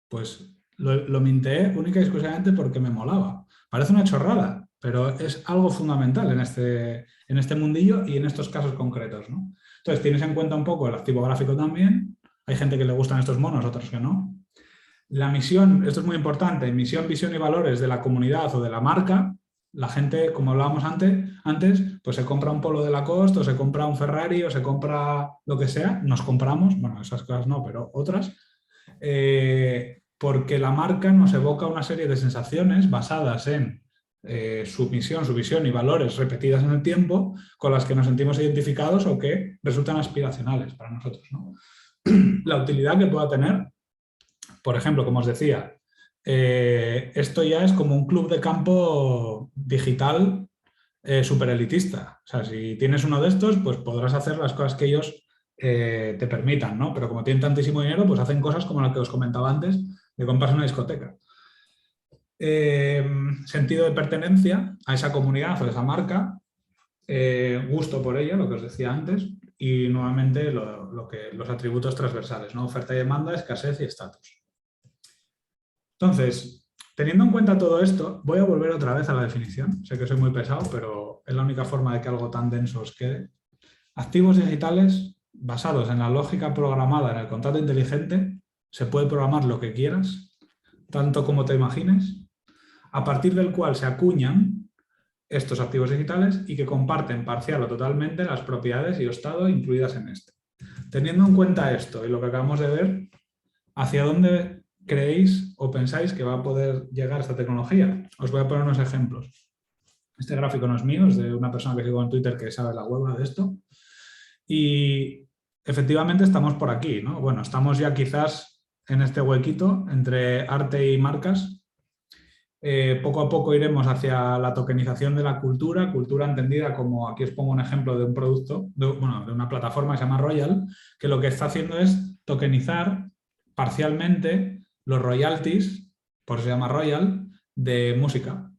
Pues lo minteé única y exclusivamente porque me molaba. Parece una chorrada, pero es algo fundamental en este mundillo y en estos casos concretos, ¿no? Entonces, tienes en cuenta un poco el activo gráfico también. Hay gente que le gustan estos monos, otros que no. La misión, esto es muy importante, misión, visión y valores de la comunidad o de la marca. La gente, como hablábamos antes, pues se compra un polo de Lacoste o se compra un Ferrari o se compra lo que sea. Nos compramos, bueno, esas cosas no, pero otras. Porque la marca nos evoca una serie de sensaciones basadas en su misión, su visión y valores repetidas en el tiempo con las que nos sentimos identificados o que resultan aspiracionales para nosotros, ¿no? La utilidad que pueda tener, por ejemplo, como os decía, esto ya es como un club de campo digital súper elitista. O sea, si tienes uno de estos, pues podrás hacer las cosas que ellos te permitan, ¿no? Pero como tienen tantísimo dinero, pues hacen cosas como la que os comentaba antes, de comprarse una discoteca. Sentido de pertenencia a esa comunidad o a esa marca, gusto por ella, lo que os decía antes, y nuevamente los atributos transversales, ¿no? Oferta y demanda, escasez y estatus. Entonces, teniendo en cuenta todo esto, voy a volver otra vez a la definición. Sé que soy muy pesado, pero es la única forma de que algo tan denso os quede. Activos digitales basados en la lógica programada en el contrato inteligente, se puede programar lo que quieras, tanto como te imagines, a partir del cual se acuñan estos activos digitales y que comparten parcial o totalmente las propiedades y estado incluidas en este. Teniendo en cuenta esto y lo que acabamos de ver, ¿hacia dónde creéis o pensáis que va a poder llegar esta tecnología? Os voy a poner unos ejemplos. Este gráfico no es mío, es de una persona que sigo en Twitter que sabe la hueva de esto. Y efectivamente estamos por aquí, ¿no? Bueno, estamos ya quizás en este huequito entre arte y marcas. Poco a poco iremos hacia la tokenización de la cultura, cultura entendida como, aquí os pongo un ejemplo de un producto, de una plataforma que se llama Royal, que lo que está haciendo es tokenizar parcialmente los royalties, por eso se llama Royal, de música.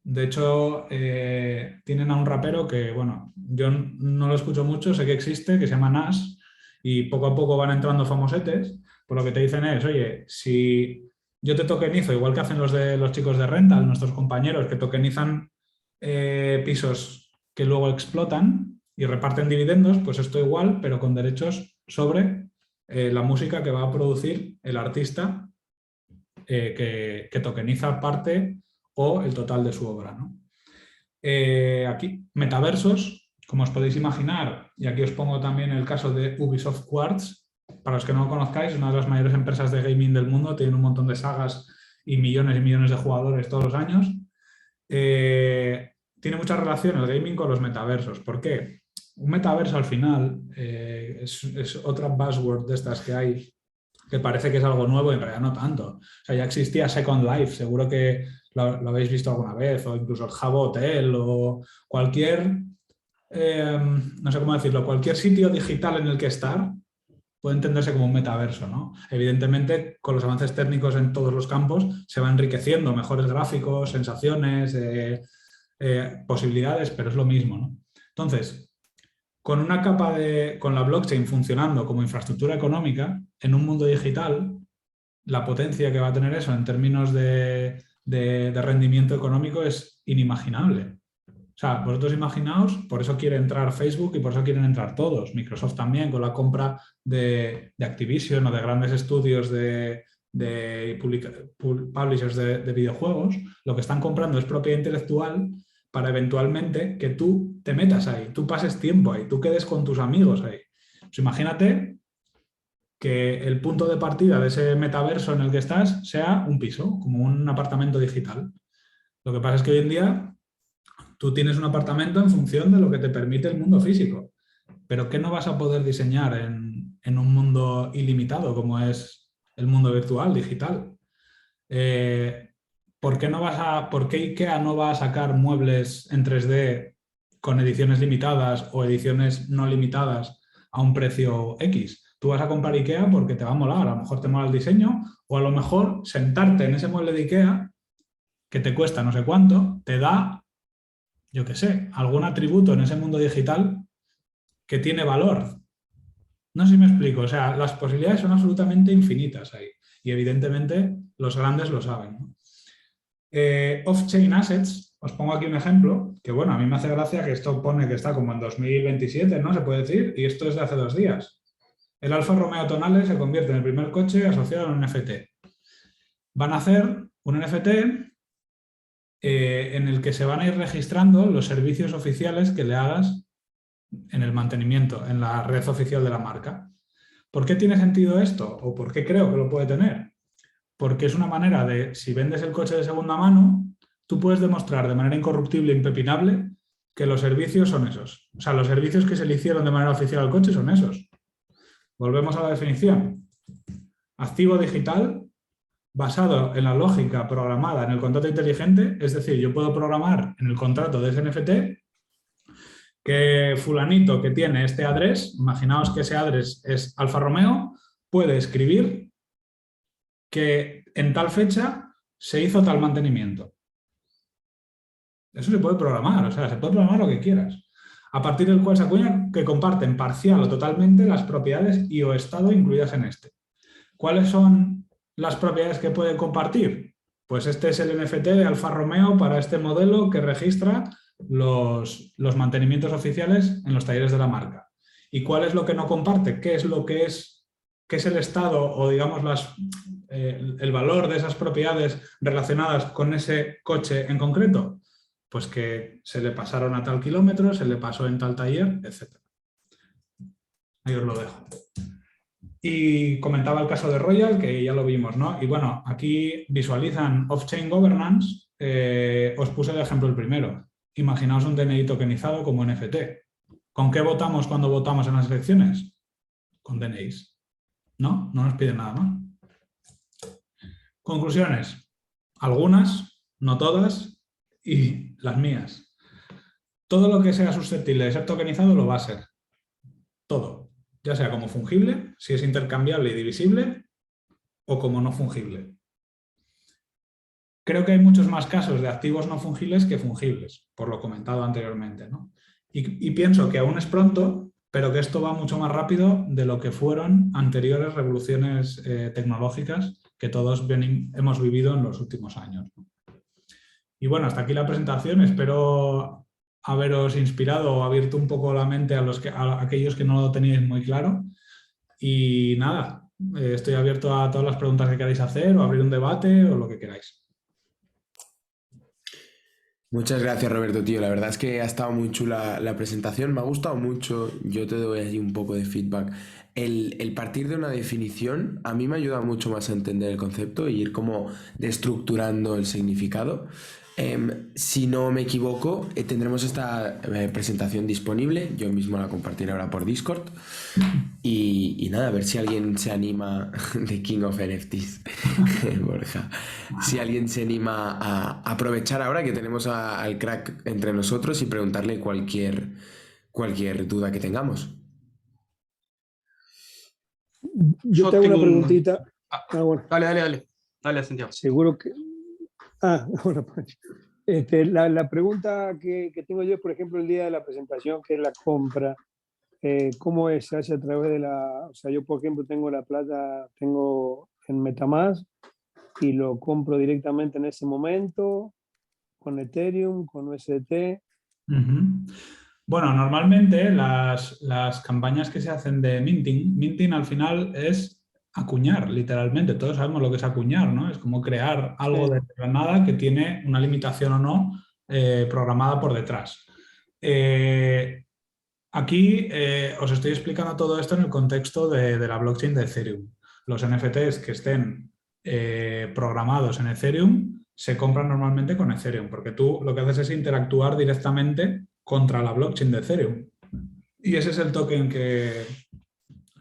De hecho, tienen a un rapero que, bueno, yo no lo escucho mucho, sé que existe, que se llama Nas, y poco a poco van entrando famosetes, por lo que te dicen es, oye, si yo te tokenizo, igual que hacen los chicos de Rental, nuestros compañeros que tokenizan pisos que luego explotan y reparten dividendos, pues esto igual, pero con derechos sobre la música que va a producir el artista que tokeniza parte o el total de su obra, ¿no? Aquí, metaversos, como os podéis imaginar, y aquí os pongo también el caso de Ubisoft Quartz. Para los que no lo conozcáis, una de las mayores empresas de gaming del mundo, tiene un montón de sagas y millones de jugadores todos los años. Tiene mucha relación el gaming con los metaversos. ¿Por qué? Un metaverso al final es otra buzzword de estas que hay, que parece que es algo nuevo y en realidad no tanto. O sea, ya existía Second Life, seguro que lo habéis visto alguna vez, o incluso el Habbo Hotel, o cualquier, no sé cómo decirlo, cualquier sitio digital en el que estar puede entenderse como un metaverso, ¿no? Evidentemente, con los avances técnicos en todos los campos, se va enriqueciendo, mejores gráficos, sensaciones, posibilidades, pero es lo mismo, ¿no? Entonces, con una capa con la blockchain funcionando como infraestructura económica, en un mundo digital, la potencia que va a tener eso en términos de rendimiento económico es inimaginable. O sea, vosotros imaginaos, por eso quiere entrar Facebook y por eso quieren entrar todos. Microsoft también, con la compra de Activision o de grandes estudios de publishers de videojuegos. Lo que están comprando es propiedad intelectual para eventualmente que tú te metas ahí, tú pases tiempo ahí, tú quedes con tus amigos ahí. Pues imagínate que el punto de partida de ese metaverso en el que estás sea un piso, como un apartamento digital. Lo que pasa es que hoy en día tú tienes un apartamento en función de lo que te permite el mundo físico, pero ¿qué no vas a poder diseñar en un mundo ilimitado como es el mundo virtual, digital? ¿Por qué IKEA no va a sacar muebles en 3D con ediciones limitadas o ediciones no limitadas a un precio X? Tú vas a comprar IKEA porque te va a molar, a lo mejor te mola el diseño, o a lo mejor sentarte en ese mueble de IKEA que te cuesta no sé cuánto, te da, yo qué sé, algún atributo en ese mundo digital que tiene valor. No sé si me explico, o sea, las posibilidades son absolutamente infinitas ahí y evidentemente los grandes lo saben, ¿no? Off-chain assets, os pongo aquí un ejemplo, que bueno, a mí me hace gracia que esto pone que está como en 2027, ¿no? Se puede decir, y esto es de hace 2 días. El Alfa Romeo Tonale se convierte en el primer coche asociado a un NFT. Van a hacer un NFT en el que se van a ir registrando los servicios oficiales que le hagas en el mantenimiento, en la red oficial de la marca. ¿Por qué tiene sentido esto? ¿O por qué creo que lo puede tener? Porque es una manera de, si vendes el coche de segunda mano, tú puedes demostrar de manera incorruptible e impepinable que los servicios son esos. O sea, los servicios que se le hicieron de manera oficial al coche son esos. Volvemos a la definición. Activo digital basado en la lógica programada en el contrato inteligente, es decir, yo puedo programar en el contrato de ese NFT que fulanito que tiene este address, imaginaos que ese address es Alfa Romeo, puede escribir que en tal fecha se hizo tal mantenimiento. Eso se puede programar, o sea, se puede programar lo que quieras. A partir del cual se acuña que comparten parcial o totalmente las propiedades y o estado incluidas en este. ¿Cuáles son las propiedades que pueden compartir? Pues este es el NFT de Alfa Romeo para este modelo que registra los mantenimientos oficiales en los talleres de la marca. ¿Y cuál es lo que no comparte? ¿Qué es lo que es, qué es el estado o digamos el valor de esas propiedades relacionadas con ese coche en concreto? Pues que se le pasaron a tal kilómetro, se le pasó en tal taller, etc. Ahí os lo dejo. Y comentaba el caso de Royal, que ya lo vimos, ¿no? Y bueno, aquí visualizan off-chain governance. Os puse el ejemplo el primero. Imaginaos un DNI tokenizado como NFT. ¿Con qué votamos cuando votamos en las elecciones? Con DNIs. ¿No? No nos piden nada más. Conclusiones. Algunas, no todas, y las mías. Todo lo que sea susceptible de ser tokenizado lo va a ser. Todo. Ya sea como fungible, si es intercambiable y divisible, o como no fungible. Creo que hay muchos más casos de activos no fungibles que fungibles, por lo comentado anteriormente, ¿no? Y pienso que aún es pronto, pero que esto va mucho más rápido de lo que fueron anteriores revoluciones tecnológicas que todos hemos vivido en los últimos años, ¿no? Y bueno, hasta aquí la presentación. Espero haberos inspirado o abierto un poco la mente a aquellos que no lo teníais muy claro. Y nada, estoy abierto a todas las preguntas que queráis hacer o abrir un debate o lo que queráis. Muchas gracias, Roberto, tío. La verdad es que ha estado muy chula la presentación, me ha gustado mucho. Yo te doy allí un poco de feedback. El partir de una definición a mí me ayuda mucho más a entender el concepto y ir como destructurando el significado. Si no me equivoco, tendremos esta presentación disponible. Yo mismo la compartiré ahora por Discord. Y nada, a ver si alguien se anima, de King of NFTs, Borja, si alguien se anima a aprovechar ahora que tenemos al crack entre nosotros y preguntarle cualquier duda que tengamos. Yo Yo te hago una tengo preguntita. Bueno, Dale, Santiago. seguro que... bueno, pues, la pregunta que tengo yo es, por ejemplo, el día de la presentación, que es la compra. ¿Cómo es? ¿Se hace a través de la...? O sea, yo, por ejemplo, tengo la plata, tengo en MetaMask y lo compro directamente en ese momento, con Ethereum, con USDT. Bueno, normalmente las campañas que se hacen de minting al final es acuñar, literalmente. Todos sabemos lo que es acuñar, ¿no? Es como crear algo de la nada que tiene una limitación o no programada por detrás. Aquí os estoy explicando todo esto en el contexto de la blockchain de Ethereum. Los NFTs que estén programados en Ethereum se compran normalmente con Ethereum, porque tú lo que haces es interactuar directamente contra la blockchain de Ethereum. Y ese es el token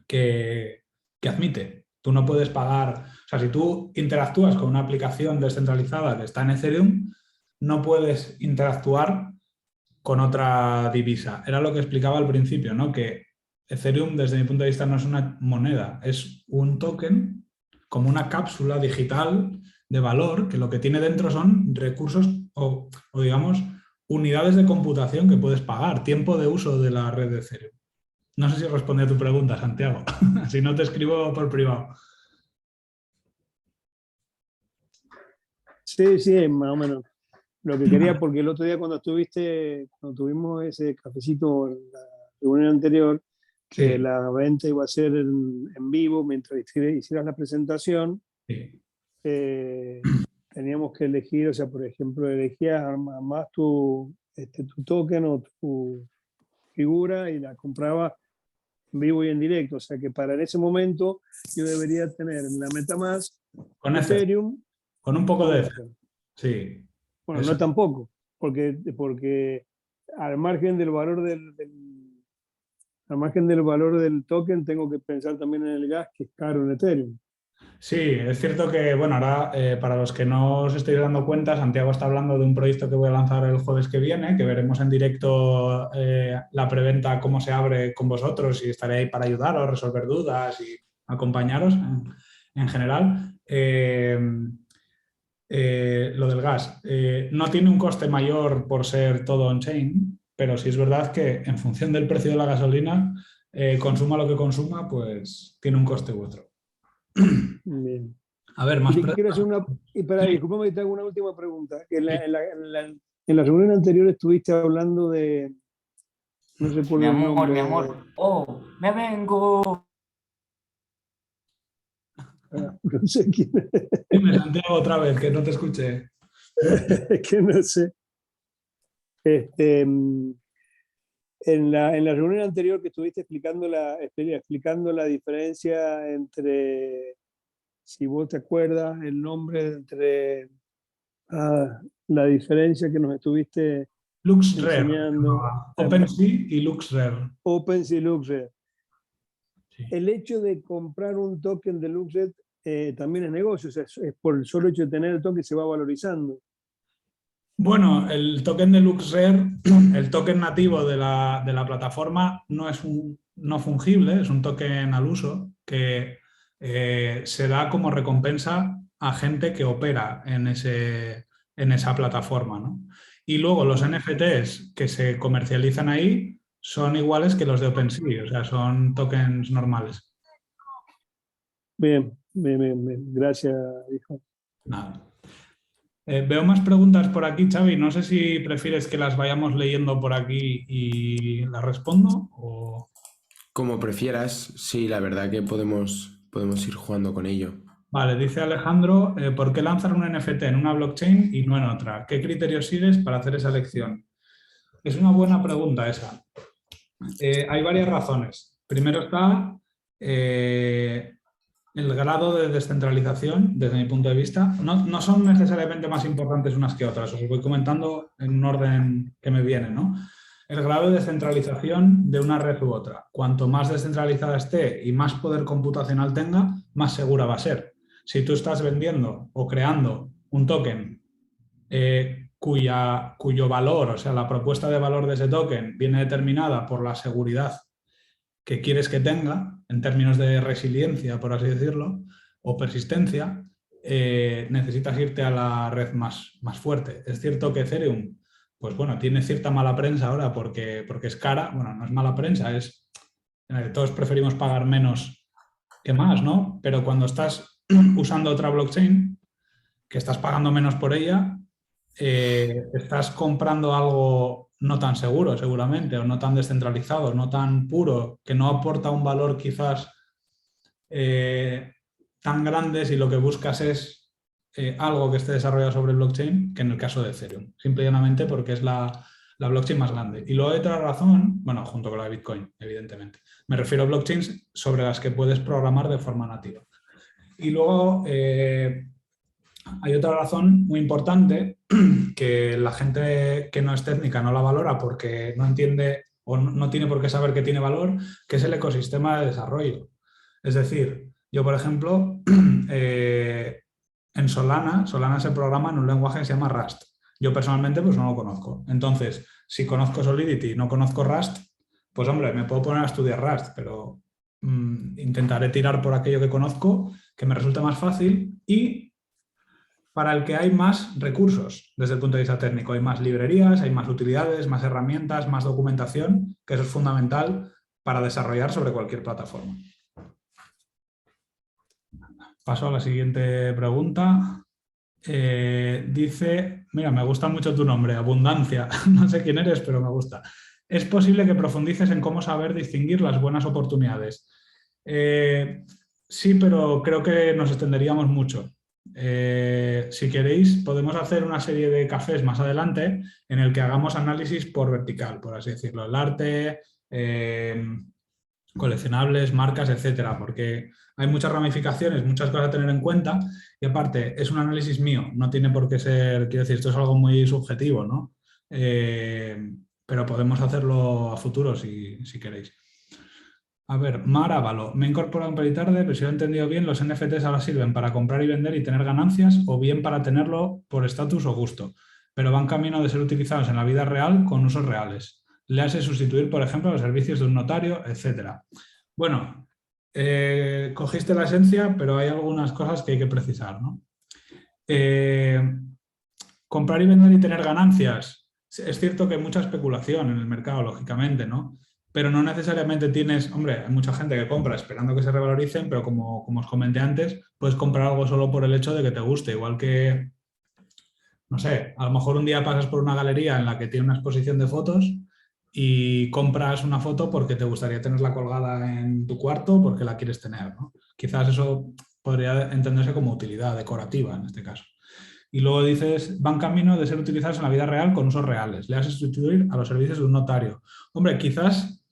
que admite. Tú no puedes pagar, o sea, si tú interactúas con una aplicación descentralizada que está en Ethereum, no puedes interactuar con otra divisa. Era lo que explicaba al principio, ¿no? Que Ethereum, desde mi punto de vista, no es una moneda, es un token como una cápsula digital de valor que lo que tiene dentro son recursos o digamos, unidades de computación que puedes pagar, tiempo de uso de la red de Ethereum. No sé si respondí a tu pregunta, Santiago. Si no, te escribo por privado. Sí, más o menos. Lo que quería, porque el otro día cuando tuvimos ese cafecito en la reunión anterior, que Sí, la venta iba a ser en vivo mientras hicieras la presentación, sí. teníamos que elegir, o sea, por ejemplo, elegías más tu token o tu figura y la comprabas en vivo y en directo. O sea, que para en ese momento yo debería tener en la MetaMask Con Ether, Ethereum con un poco con de Ether. Ether. Sí. Bueno, Eso. no tampoco, porque al margen del valor al margen del valor del token, tengo que pensar también en el gas, que es caro en Ethereum. Sí, es cierto que, bueno, ahora para los que no os estéis dando cuenta, Santiago está hablando de un proyecto que voy a lanzar el jueves que viene, que veremos en directo la preventa, cómo se abre con vosotros y estaré ahí para ayudaros, resolver dudas y acompañaros en general. Lo del gas no tiene un coste mayor por ser todo on-chain, pero sí es verdad que en función del precio de la gasolina, consuma lo que consuma, pues tiene un coste u otro. Bien. A ver, Y más te quiero hacer preguntas. discúlpame, te hago una última pregunta. En la reunión anterior estuviste hablando de, no recuerdo el nombre, Mi amor. Oh, me vengo. no sé quién Dime, Santiago, otra vez, que no te escuché. es, que no sé. En la reunión anterior que estuviste explicando la diferencia entre, si vos te acuerdas, el nombre entre la diferencia que nos estuviste LuxRare, enseñando, OpenSea y LuxRare. OpenSea y LuxRare. Sí. El hecho de comprar un token de LuxRare también es negocio, o sea, es por el solo hecho de tener el token se va valorizando. Bueno, el token de LuxRare, el token nativo de la plataforma, no es no fungible, es un token al uso que se da como recompensa a gente que opera en esa plataforma, ¿no? Y luego los NFTs que se comercializan ahí son iguales que los de OpenSea, o sea, son tokens normales. Bien, gracias, hijo. Nada. Veo más preguntas por aquí, Xavi. No sé si prefieres que las vayamos leyendo por aquí y las respondo o... Como prefieras, sí, la verdad que podemos ir jugando con ello. Vale, dice Alejandro, ¿por qué lanzar un NFT en una blockchain y no en otra? ¿Qué criterios sigues para hacer esa elección? Es una buena pregunta esa. Hay varias razones. Primero está el grado de descentralización, desde mi punto de vista. No son necesariamente más importantes unas que otras, os voy comentando en un orden que me viene, ¿no? El grado de descentralización de una red u otra. Cuanto más descentralizada esté y más poder computacional tenga, más segura va a ser. Si tú estás vendiendo o creando un token cuyo valor, o sea, la propuesta de valor de ese token viene determinada por la seguridad que quieres que tenga, en términos de resiliencia, por así decirlo, o persistencia, necesitas irte a la red más fuerte. Es cierto que Ethereum, pues bueno, tiene cierta mala prensa ahora porque es cara. Bueno, no es mala prensa, todos preferimos pagar menos que más, ¿no? Pero cuando estás usando otra blockchain, que estás pagando menos por ella, estás comprando algo no tan seguro, seguramente, o no tan descentralizado, no tan puro, que no aporta un valor quizás tan grande si lo que buscas es algo que esté desarrollado sobre blockchain, que en el caso de Ethereum, simple y llanamente porque es la blockchain más grande. Y luego hay otra razón, bueno, junto con la de Bitcoin, evidentemente. Me refiero a blockchains sobre las que puedes programar de forma nativa. Y luego hay otra razón muy importante que la gente que no es técnica no la valora porque no entiende o no tiene por qué saber que tiene valor, que es el ecosistema de desarrollo. Es decir, yo, por ejemplo, en Solana se programa en un lenguaje que se llama Rust. Yo personalmente pues no lo conozco. Entonces, si conozco Solidity y no conozco Rust, pues hombre, me puedo poner a estudiar Rust, pero intentaré tirar por aquello que conozco, que me resulta más fácil y para el que hay más recursos desde el punto de vista técnico. Hay más librerías, hay más utilidades, más herramientas, más documentación, que eso es fundamental para desarrollar sobre cualquier plataforma. Paso a la siguiente pregunta. Dice, mira, me gusta mucho tu nombre, Abundancia. No sé quién eres, pero me gusta. ¿Es posible que profundices en cómo saber distinguir las buenas oportunidades? Sí, pero creo que nos extenderíamos mucho. Si queréis, podemos hacer una serie de cafés más adelante en el que hagamos análisis por vertical, por así decirlo, el arte, coleccionables, marcas, etcétera, porque hay muchas ramificaciones, muchas cosas a tener en cuenta y aparte es un análisis mío, no tiene por qué ser, quiero decir, esto es algo muy subjetivo, ¿no? Pero podemos hacerlo a futuro si queréis. A ver, Mar Ávalo, me he incorporado un pelín tarde, pero si lo he entendido bien, los NFTs ahora sirven para comprar y vender y tener ganancias o bien para tenerlo por estatus o gusto, pero van camino de ser utilizados en la vida real con usos reales. Le hace sustituir, por ejemplo, los servicios de un notario, etc. Bueno, cogiste la esencia, pero hay algunas cosas que hay que precisar, ¿no? Comprar y vender y tener ganancias. Es cierto que hay mucha especulación en el mercado, lógicamente, ¿no? Pero no necesariamente tienes, hombre, hay mucha gente que compra esperando que se revaloricen, pero como os comenté antes, puedes comprar algo solo por el hecho de que te guste, igual que, no sé, a lo mejor un día pasas por una galería en la que tiene una exposición de fotos y compras una foto porque te gustaría tenerla colgada en tu cuarto porque la quieres tener, ¿no? Quizás eso podría entenderse como utilidad decorativa en este caso. Y luego dices, van camino de ser utilizados en la vida real con usos reales. Le haces sustituir a los servicios de un notario. Hombre, quizás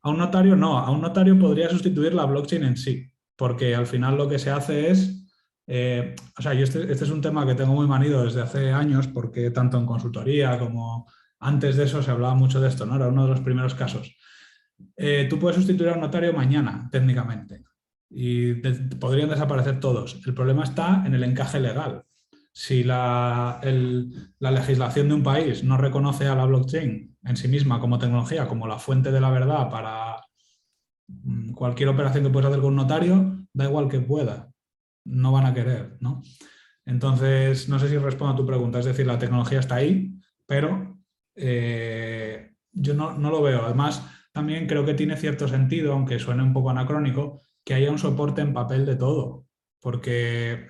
a un notario no. A un notario podría sustituir la blockchain en sí, porque al final lo que se hace es... o sea, yo este es un tema que tengo muy manido desde hace años, porque tanto en consultoría como antes de eso se hablaba mucho de esto, ¿no? Era uno de los primeros casos. Tú puedes sustituir a un notario mañana, técnicamente, y podrían desaparecer todos. El problema está en el encaje legal. Si la legislación de un país no reconoce a la blockchain en sí misma como tecnología, como la fuente de la verdad para cualquier operación que puedas hacer con un notario, da igual que pueda, no van a querer, ¿no? Entonces, no sé si respondo a tu pregunta, es decir, la tecnología está ahí, pero yo no lo veo. Además, también creo que tiene cierto sentido, aunque suene un poco anacrónico, que haya un soporte en papel de todo, porque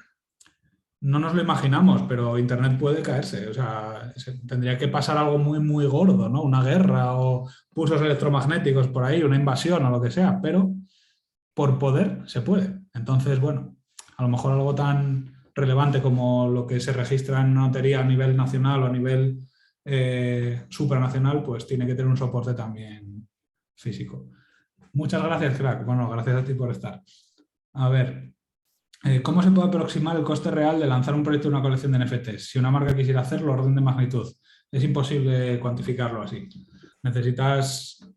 no nos lo imaginamos, pero Internet puede caerse. O sea, tendría que pasar algo muy, muy gordo, ¿no? Una guerra o pulsos electromagnéticos por ahí, una invasión o lo que sea, pero por poder se puede. Entonces, bueno, a lo mejor algo tan relevante como lo que se registra en una notaría a nivel nacional o a nivel supranacional, pues tiene que tener un soporte también físico. Muchas gracias, crack. Bueno, gracias a ti por estar. A ver, ¿cómo se puede aproximar el coste real de lanzar un proyecto de una colección de NFTs? Si una marca quisiera hacerlo, orden de magnitud. Es imposible cuantificarlo así. Necesitas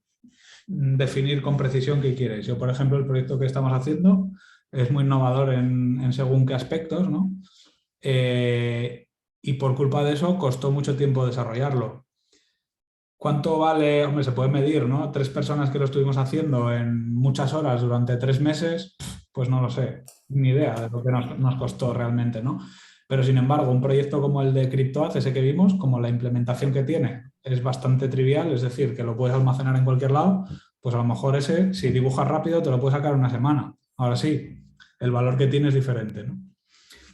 definir con precisión qué quieres. Yo, por ejemplo, el proyecto que estamos haciendo es muy innovador en según qué aspectos, ¿no? Y por culpa de eso costó mucho tiempo desarrollarlo. ¿Cuánto vale? Hombre, se puede medir, ¿no? 3 personas que lo estuvimos haciendo en muchas horas durante 3 meses, pues no lo sé, ni idea de lo que nos costó realmente, ¿no? Pero sin embargo, un proyecto como el de CryptoAds, ese que vimos, como la implementación que tiene es bastante trivial, es decir, que lo puedes almacenar en cualquier lado, pues a lo mejor ese, si dibujas rápido, te lo puedes sacar en una semana. Ahora sí, el valor que tiene es diferente, ¿no?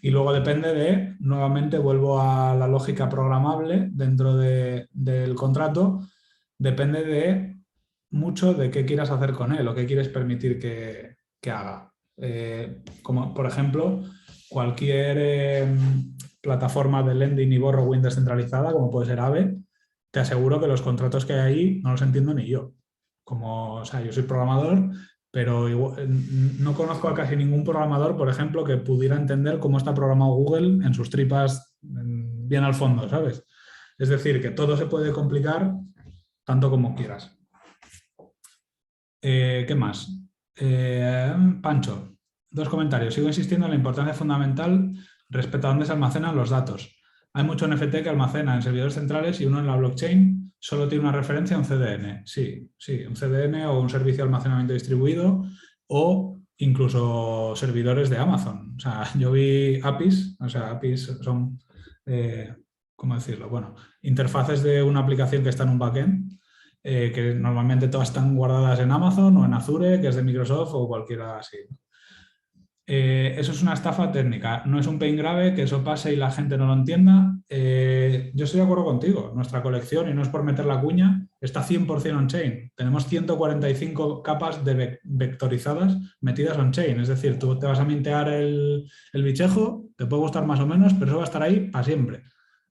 Y luego depende de, nuevamente vuelvo a la lógica programable dentro del contrato, depende de mucho de qué quieras hacer con él o qué quieres permitir que haga. Como por ejemplo, cualquier plataforma de lending y borrowing descentralizada, como puede ser Aave, te aseguro que los contratos que hay ahí no los entiendo ni yo. Como, o sea, yo soy programador, pero no conozco a casi ningún programador, por ejemplo, que pudiera entender cómo está programado Google en sus tripas bien al fondo, ¿sabes? Es decir, que todo se puede complicar tanto como quieras. ¿Qué más? Pancho, 2 comentarios. Sigo insistiendo en la importancia fundamental respecto a dónde se almacenan los datos. Hay mucho NFT que almacena en servidores centrales y uno en la blockchain solo tiene una referencia a un CDN. Sí, sí, un CDN o un servicio de almacenamiento distribuido o incluso servidores de Amazon. O sea, yo vi APIs, o sea, APIs son, ¿cómo decirlo? Bueno, interfaces de una aplicación que está en un backend, que normalmente todas están guardadas en Amazon o en Azure, que es de Microsoft o cualquiera así. Eso es una estafa técnica, no es un pain grave que eso pase y la gente no lo entienda. Yo estoy de acuerdo contigo, nuestra colección, y no es por meter la cuña, está 100% on-chain. Tenemos 145 capas vectorizadas metidas on-chain, es decir, tú te vas a mintear el bichejo, te puede gustar más o menos, pero eso va a estar ahí para siempre.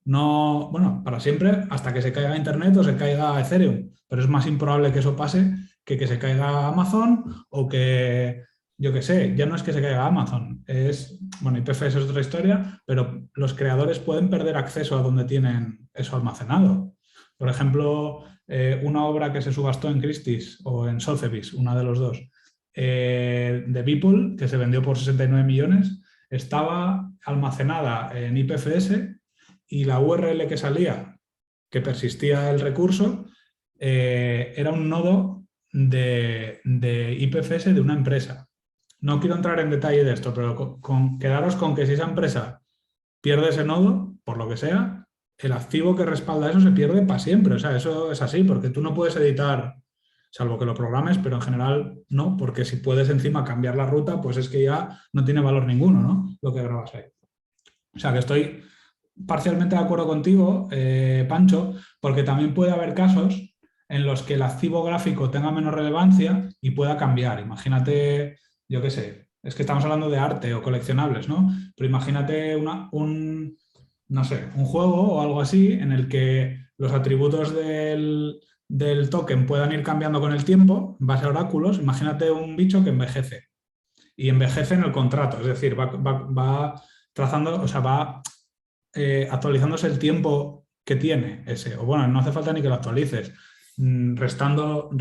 No, bueno, para siempre hasta que se caiga Internet o se caiga Ethereum, pero es más improbable que eso pase que se caiga Amazon o que yo qué sé, ya no es que se caiga Amazon, es, bueno, IPFS es otra historia, pero los creadores pueden perder acceso a donde tienen eso almacenado. Por ejemplo, una obra que se subastó en Christie's o en Sotheby's, una de los dos, de Beeple, que se vendió por 69 millones, estaba almacenada en IPFS y la URL que salía, que persistía el recurso, era un nodo de IPFS de una empresa. No quiero entrar en detalle de esto, pero quedaros con que si esa empresa pierde ese nodo, por lo que sea, el activo que respalda eso se pierde para siempre. O sea, eso es así, porque tú no puedes editar, salvo que lo programes, pero en general no, porque si puedes encima cambiar la ruta, pues es que ya no tiene valor ninguno, ¿no? Lo que grabas ahí. O sea, que estoy parcialmente de acuerdo contigo, Pancho, porque también puede haber casos en los que el activo gráfico tenga menos relevancia y pueda cambiar. Imagínate, yo qué sé, es que estamos hablando de arte o coleccionables, ¿no? Pero imagínate no sé, un juego o algo así en el que los atributos del token puedan ir cambiando con el tiempo en base a oráculos. Imagínate un bicho que envejece y envejece en el contrato, es decir, va trazando, o sea, va actualizándose el tiempo que tiene ese, o bueno, no hace falta ni que lo actualices, restando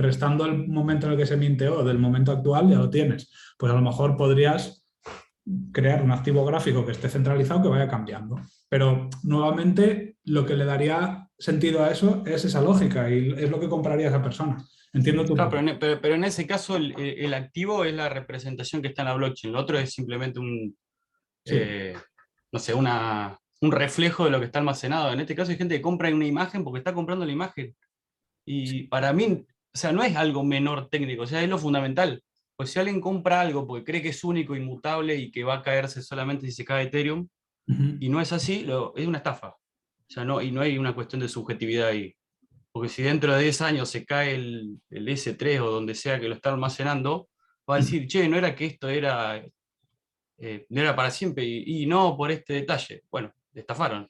el momento en el que se minteó del momento actual, ya lo tienes. Pues a lo mejor podrías crear un activo gráfico que esté centralizado que vaya cambiando. Pero nuevamente lo que le daría sentido a eso es esa lógica y es lo que compraría esa persona. Entiendo tu Claro, punto. pero en ese caso el activo es la representación que está en la blockchain, lo otro es simplemente Sí. no sé, un reflejo de lo que está almacenado. En este caso hay gente que compra una imagen porque está comprando la imagen. Y para mí, o sea, no es algo menor técnico, o sea, es lo fundamental. Pues si alguien compra algo porque cree que es único, inmutable y que va a caerse solamente si se cae Ethereum, Ujú. y no es así, es una estafa. O sea, no, y no hay una cuestión de subjetividad ahí. Porque si dentro de 10 años se cae el S3 o donde sea que lo está almacenando, va a decir, che, no era que esto no era para siempre y no por este detalle. Bueno, te estafaron.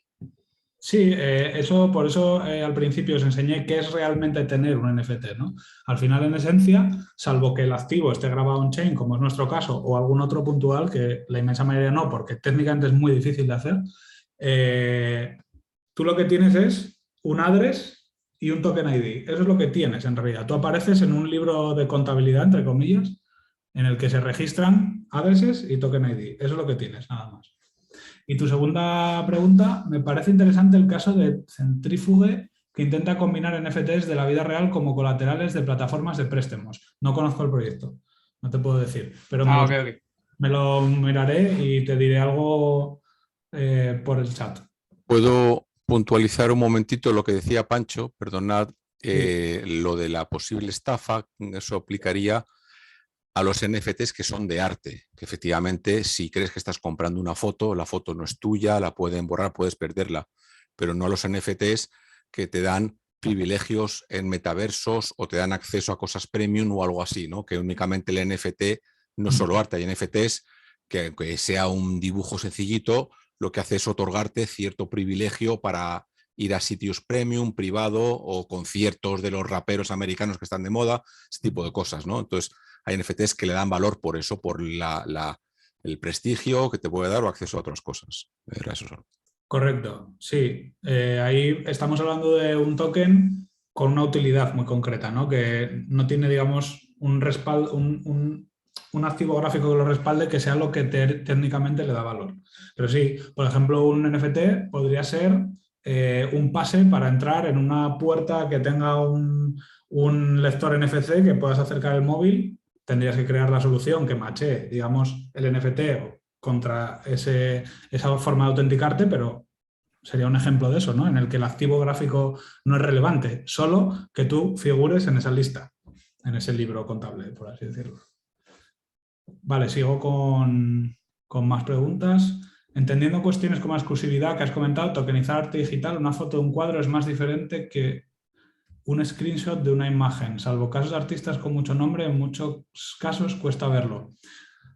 Sí, eso, por eso al principio os enseñé qué es realmente tener un NFT, ¿no? Al final, en esencia, salvo que el activo esté grabado on-chain, como es nuestro caso, o algún otro puntual, que la inmensa mayoría no, porque técnicamente es muy difícil de hacer, eh, tú lo que tienes es un address y un token ID. Eso es lo que tienes en realidad. Tú apareces en un libro de contabilidad, entre comillas, en el que se registran addresses y token ID. Eso es lo que tienes, nada más. Y tu segunda pregunta, me parece interesante el caso de Centrifuge, que intenta combinar NFTs de la vida real como colaterales de plataformas de préstamos. No conozco el proyecto, no te puedo decir, pero Ah, ok, ok. me lo miraré y te diré algo por el chat. Puedo puntualizar un momentito lo que decía Pancho, perdonad, Sí. lo de la posible estafa, eso aplicaría a los NFTs que son de arte, que efectivamente si crees que estás comprando una foto, la foto no es tuya, la pueden borrar, puedes perderla, pero no a los NFTs que te dan privilegios en metaversos o te dan acceso a cosas premium o algo así, ¿no? Que únicamente el NFT no es solo arte, hay NFTs que aunque sea un dibujo sencillito, lo que hace es otorgarte cierto privilegio para ir a sitios premium, privado o conciertos de los raperos americanos que están de moda, ese tipo de cosas, ¿no? Entonces, hay NFTs que le dan valor por eso, por el prestigio que te puede dar o acceso a otras cosas. Era eso solo. Correcto, sí. Ahí estamos hablando de un token con una utilidad muy concreta, ¿no? Que no tiene, digamos, un respaldo, un activo gráfico que lo respalde que sea lo que técnicamente le da valor. Pero sí, por ejemplo, un NFT podría ser un pase para entrar en una puerta que tenga un lector NFC que puedas acercar el móvil. Tendrías que crear la solución que mache, digamos, el NFT contra esa forma de autenticarte, pero sería un ejemplo de eso, ¿no? En el que el activo gráfico no es relevante, solo que tú figures en esa lista, en ese libro contable, por así decirlo. Vale, sigo con más preguntas. Entendiendo cuestiones como exclusividad que has comentado, tokenizar arte digital, una foto de un cuadro es más diferente que un screenshot de una imagen. Salvo casos de artistas con mucho nombre, en muchos casos cuesta verlo.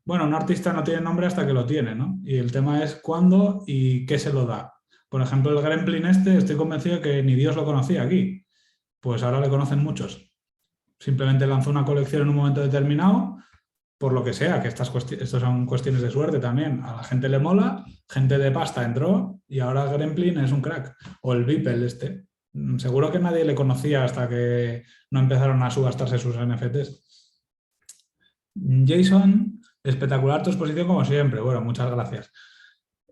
Bueno, un artista no tiene nombre hasta que lo tiene, ¿no? Y el tema es cuándo y qué se lo da. Por ejemplo, el Gremlin estoy convencido de que ni Dios lo conocía aquí. Pues ahora le conocen muchos. Simplemente lanzó una colección en un momento determinado, por lo que sea, que estos son cuestiones de suerte también. A la gente le mola, gente de pasta entró y ahora Gremlin es un crack. O el Beeple Seguro que nadie le conocía hasta que no empezaron a subastarse sus NFTs. Jason, espectacular tu exposición como siempre. Bueno, muchas gracias.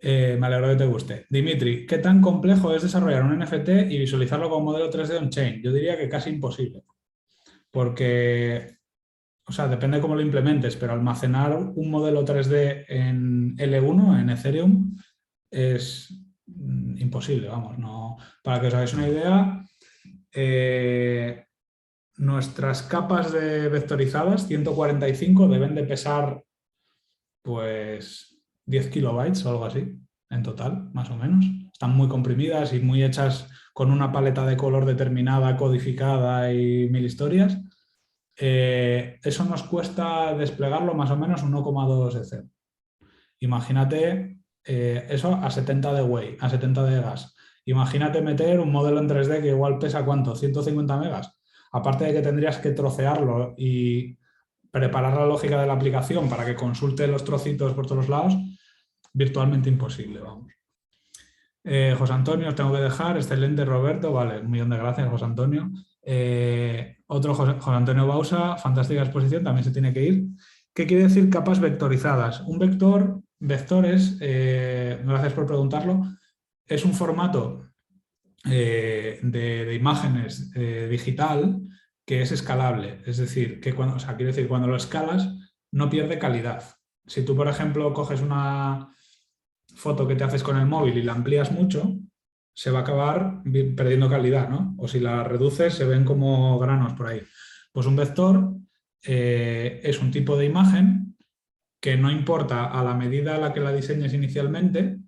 Me alegro que te guste. Dimitri, ¿qué tan complejo es desarrollar un NFT y visualizarlo como modelo 3D on-chain? Yo diría que casi imposible, porque, o sea, depende de cómo lo implementes, pero almacenar un modelo 3D en L1, en Ethereum, es imposible, vamos. No. Para que os hagáis una idea, nuestras capas de vectorizadas, 145, deben de pesar pues 10 kilobytes o algo así, en total, más o menos. Están muy comprimidas y muy hechas con una paleta de color determinada, codificada y mil historias. Eso nos cuesta desplegarlo más o menos 1,2 de cero. Imagínate eso a 70 de weight, a 70 de gas. Imagínate meter un modelo en 3D que igual pesa ¿cuánto? 150 megas. Aparte de que tendrías que trocearlo y preparar la lógica de la aplicación para que consulte los trocitos por todos lados, virtualmente imposible, vamos. José Antonio, os tengo que dejar. Excelente, Roberto. Vale, un millón de gracias, José Antonio. Otro José Antonio Bausa, fantástica exposición, también se tiene que ir. ¿Qué quiere decir capas vectorizadas? Un vector, vectores, gracias por preguntarlo, es un formato de imágenes digital que es escalable. Es decir, que cuando lo escalas no pierde calidad. Si tú, por ejemplo, coges una foto que te haces con el móvil y la amplías mucho, se va a acabar perdiendo calidad, ¿no? O si la reduces, se ven como granos por ahí. Pues un vector es un tipo de imagen que no importa a la medida a la que la diseñes inicialmente,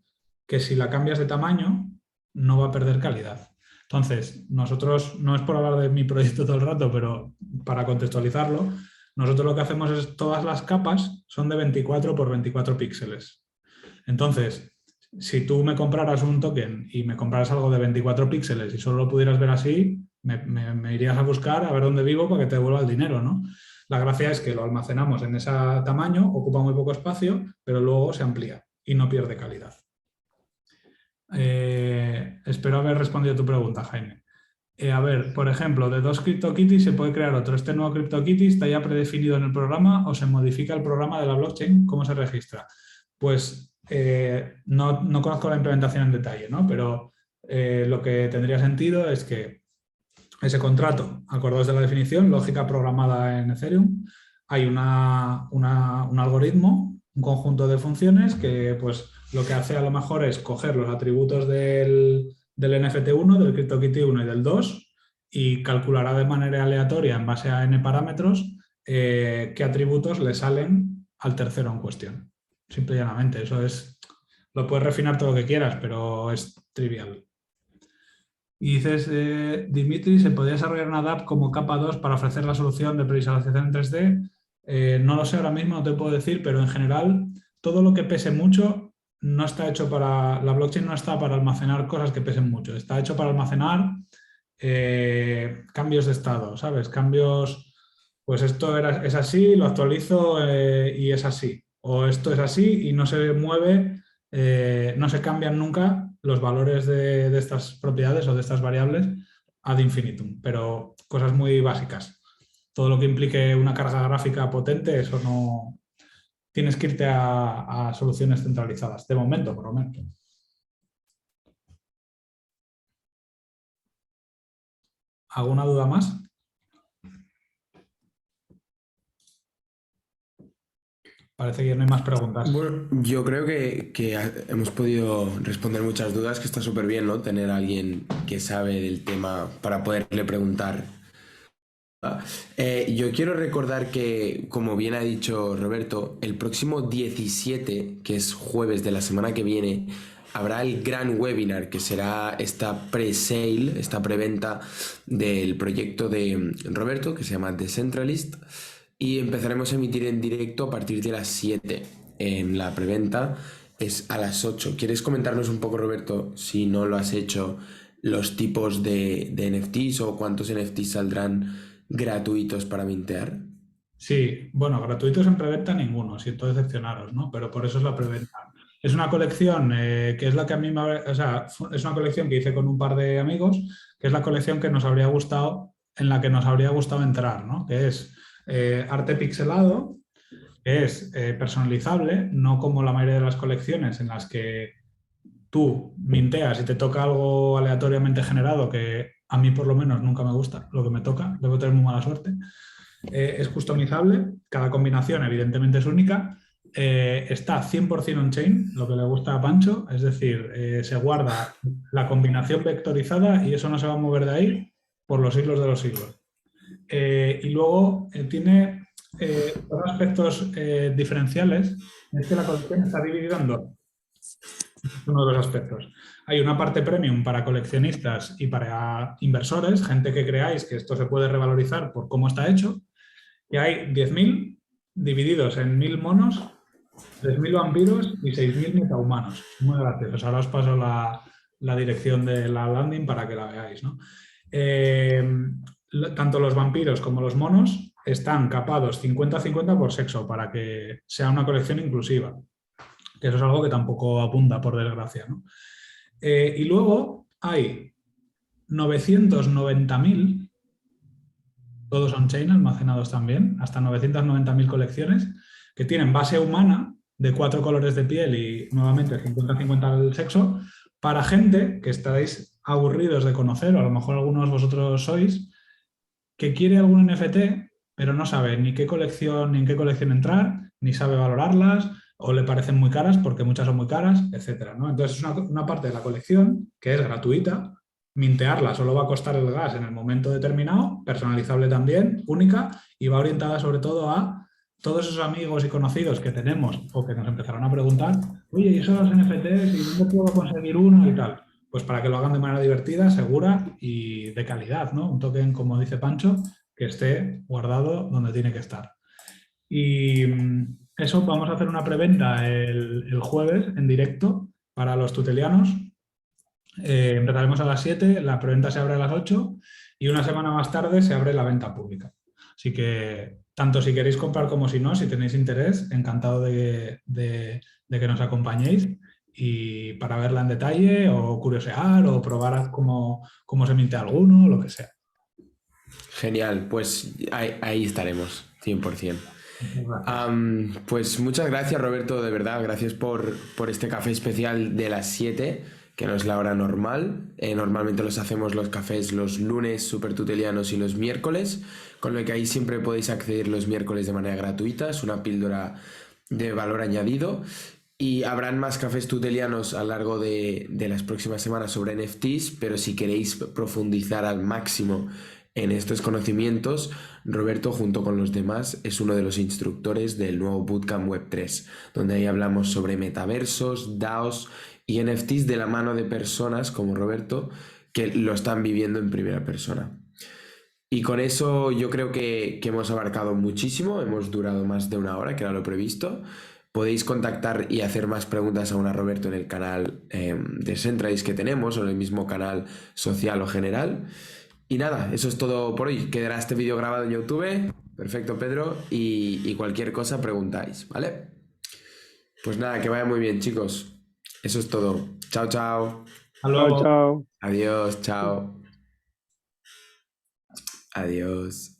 que si la cambias de tamaño no va a perder calidad. Entonces, nosotros, no es por hablar de mi proyecto todo el rato, pero para contextualizarlo, nosotros lo que hacemos es todas las capas son de 24 por 24 píxeles. Entonces, si tú me compraras un token y me compraras algo de 24 píxeles y solo lo pudieras ver así, me irías a buscar a ver dónde vivo para que te devuelva el dinero, ¿no? La gracia es que lo almacenamos en ese tamaño, ocupa muy poco espacio, pero luego se amplía y no pierde calidad. Espero haber respondido a tu pregunta, Jaime. A ver, por ejemplo, de 2 CryptoKitties se puede crear otro. ¿Este nuevo CryptoKitty está ya predefinido en el programa o se modifica el programa de la blockchain? ¿Cómo se registra? Pues no conozco la implementación en detalle, ¿no? Pero lo que tendría sentido es que ese contrato, acordados de la definición, lógica programada en Ethereum, hay un algoritmo, un conjunto de funciones que pues lo que hace a lo mejor es coger los atributos del NFT1, del CryptoKitty 1 y del 2 y calculará de manera aleatoria en base a n parámetros qué atributos le salen al tercero en cuestión. Simple y llanamente, eso es, lo puedes refinar todo lo que quieras, pero es trivial. Y dices, Dimitri, ¿se podría desarrollar una dApp como capa 2 para ofrecer la solución de previsualización en 3D? No lo sé ahora mismo, no te puedo decir, pero en general todo lo que pese mucho no está hecho para, la blockchain no está para almacenar cosas que pesen mucho, está hecho para almacenar cambios de estado, ¿sabes? Cambios, pues esto es así, lo actualizo y es así, o esto es así y no se mueve, no se cambian nunca los valores de estas propiedades o de estas variables ad infinitum, pero cosas muy básicas. Todo lo que implique una carga gráfica potente, eso no... Tienes que irte a soluciones centralizadas, de momento, por lo menos. ¿Alguna duda más? Parece que no hay más preguntas. Bueno, yo creo que hemos podido responder muchas dudas, que está súper bien, ¿no? Tener a alguien que sabe del tema para poderle preguntar. Yo quiero recordar que, como bien ha dicho Roberto, el próximo 17, que es jueves de la semana que viene, habrá el gran webinar, que será esta pre-sale, esta preventa del proyecto de Roberto, que se llama Decentralist, y empezaremos a emitir en directo a partir de las 7. En la preventa es a las 8. ¿Quieres comentarnos un poco, Roberto, si no lo has hecho, los tipos de NFTs o cuántos NFTs saldrán gratuitos para mintear? Sí, bueno, gratuitos en preventa ninguno, siento decepcionaros, ¿no? Pero por eso es la preventa. Es una colección que es la que a mí o sea, es una colección que hice con un par de amigos, que es la colección que nos habría gustado, en la que nos habría gustado entrar, ¿no? Que es arte pixelado, que es personalizable, no como la mayoría de las colecciones en las que tú minteas y te toca algo aleatoriamente generado, que a mí por lo menos nunca me gusta lo que me toca, debo tener muy mala suerte. Es customizable, cada combinación evidentemente es única, está 100% on-chain, lo que le gusta a Pancho, es decir, se guarda la combinación vectorizada y eso no se va a mover de ahí por los siglos de los siglos. Y luego tiene dos aspectos diferenciales, es que la colección está dividida en dos. Es uno de los aspectos. Hay una parte premium para coleccionistas y para inversores, gente que creáis que esto se puede revalorizar por cómo está hecho, y hay 10.000 divididos en 1.000 monos, 3.000 vampiros y 6.000 metahumanos. Muy graciosos. Ahora os paso la dirección de la landing para que la veáis, ¿no? Tanto los vampiros como los monos están capados 50-50 por sexo para que sea una colección inclusiva, que eso es algo que tampoco abunda, por desgracia, ¿no? Y luego hay 990.000, todos on-chain, almacenados también, hasta 990.000 colecciones, que tienen base humana de 4 colores de piel y nuevamente 50-50 el sexo, para gente que estaréis aburridos de conocer, o a lo mejor algunos vosotros sois, que quiere algún NFT, pero no sabe ni qué colección, ni en qué colección entrar, ni sabe valorarlas, o le parecen muy caras porque muchas son muy caras, etcétera, ¿no? Entonces es una parte de la colección que es gratuita, mintearla solo va a costar el gas en el momento determinado, personalizable también, única, y va orientada sobre todo a todos esos amigos y conocidos que tenemos o que nos empezaron a preguntar, oye, ¿y esos NFTs? ¿Y dónde puedo conseguir uno? Y tal. Pues para que lo hagan de manera divertida, segura y de calidad, ¿no? Un token, como dice Pancho, que esté guardado donde tiene que estar. Y eso, vamos a hacer una preventa el jueves en directo para los tutelianos. Empezaremos a las 7, la preventa se abre a las 8 y una semana más tarde se abre la venta pública. Así que tanto si queréis comprar como si no, si tenéis interés, encantado de que nos acompañéis y para verla en detalle o curiosear o probar cómo se mintea alguno, lo que sea. Genial, pues ahí estaremos, 100%. Gracias. Pues muchas gracias, Roberto, de verdad. Gracias por este café especial de las 7, que no es la hora normal. Normalmente los hacemos los cafés los lunes super tutelianos y los miércoles, con lo que ahí siempre podéis acceder los miércoles de manera gratuita. Es una píldora de valor añadido. Y habrán más cafés tutelianos a lo largo de las próximas semanas sobre NFTs, pero si queréis profundizar al máximo en estos conocimientos, Roberto, junto con los demás, es uno de los instructores del nuevo Bootcamp Web3, donde ahí hablamos sobre metaversos, DAOs y NFTs de la mano de personas como Roberto que lo están viviendo en primera persona. Y con eso yo creo que hemos abarcado muchísimo, hemos durado más de una hora, que era lo previsto. Podéis contactar y hacer más preguntas aún a Roberto en el canal de Centralize que tenemos o en el mismo canal social o general. Y nada, eso es todo por hoy. Quedará este vídeo grabado en YouTube. Perfecto, Pedro. Y cualquier cosa preguntáis, ¿vale? Pues nada, que vaya muy bien, chicos. Eso es todo. Chao, chao. Hasta Chao, luego. chao. Adiós, chao. Adiós.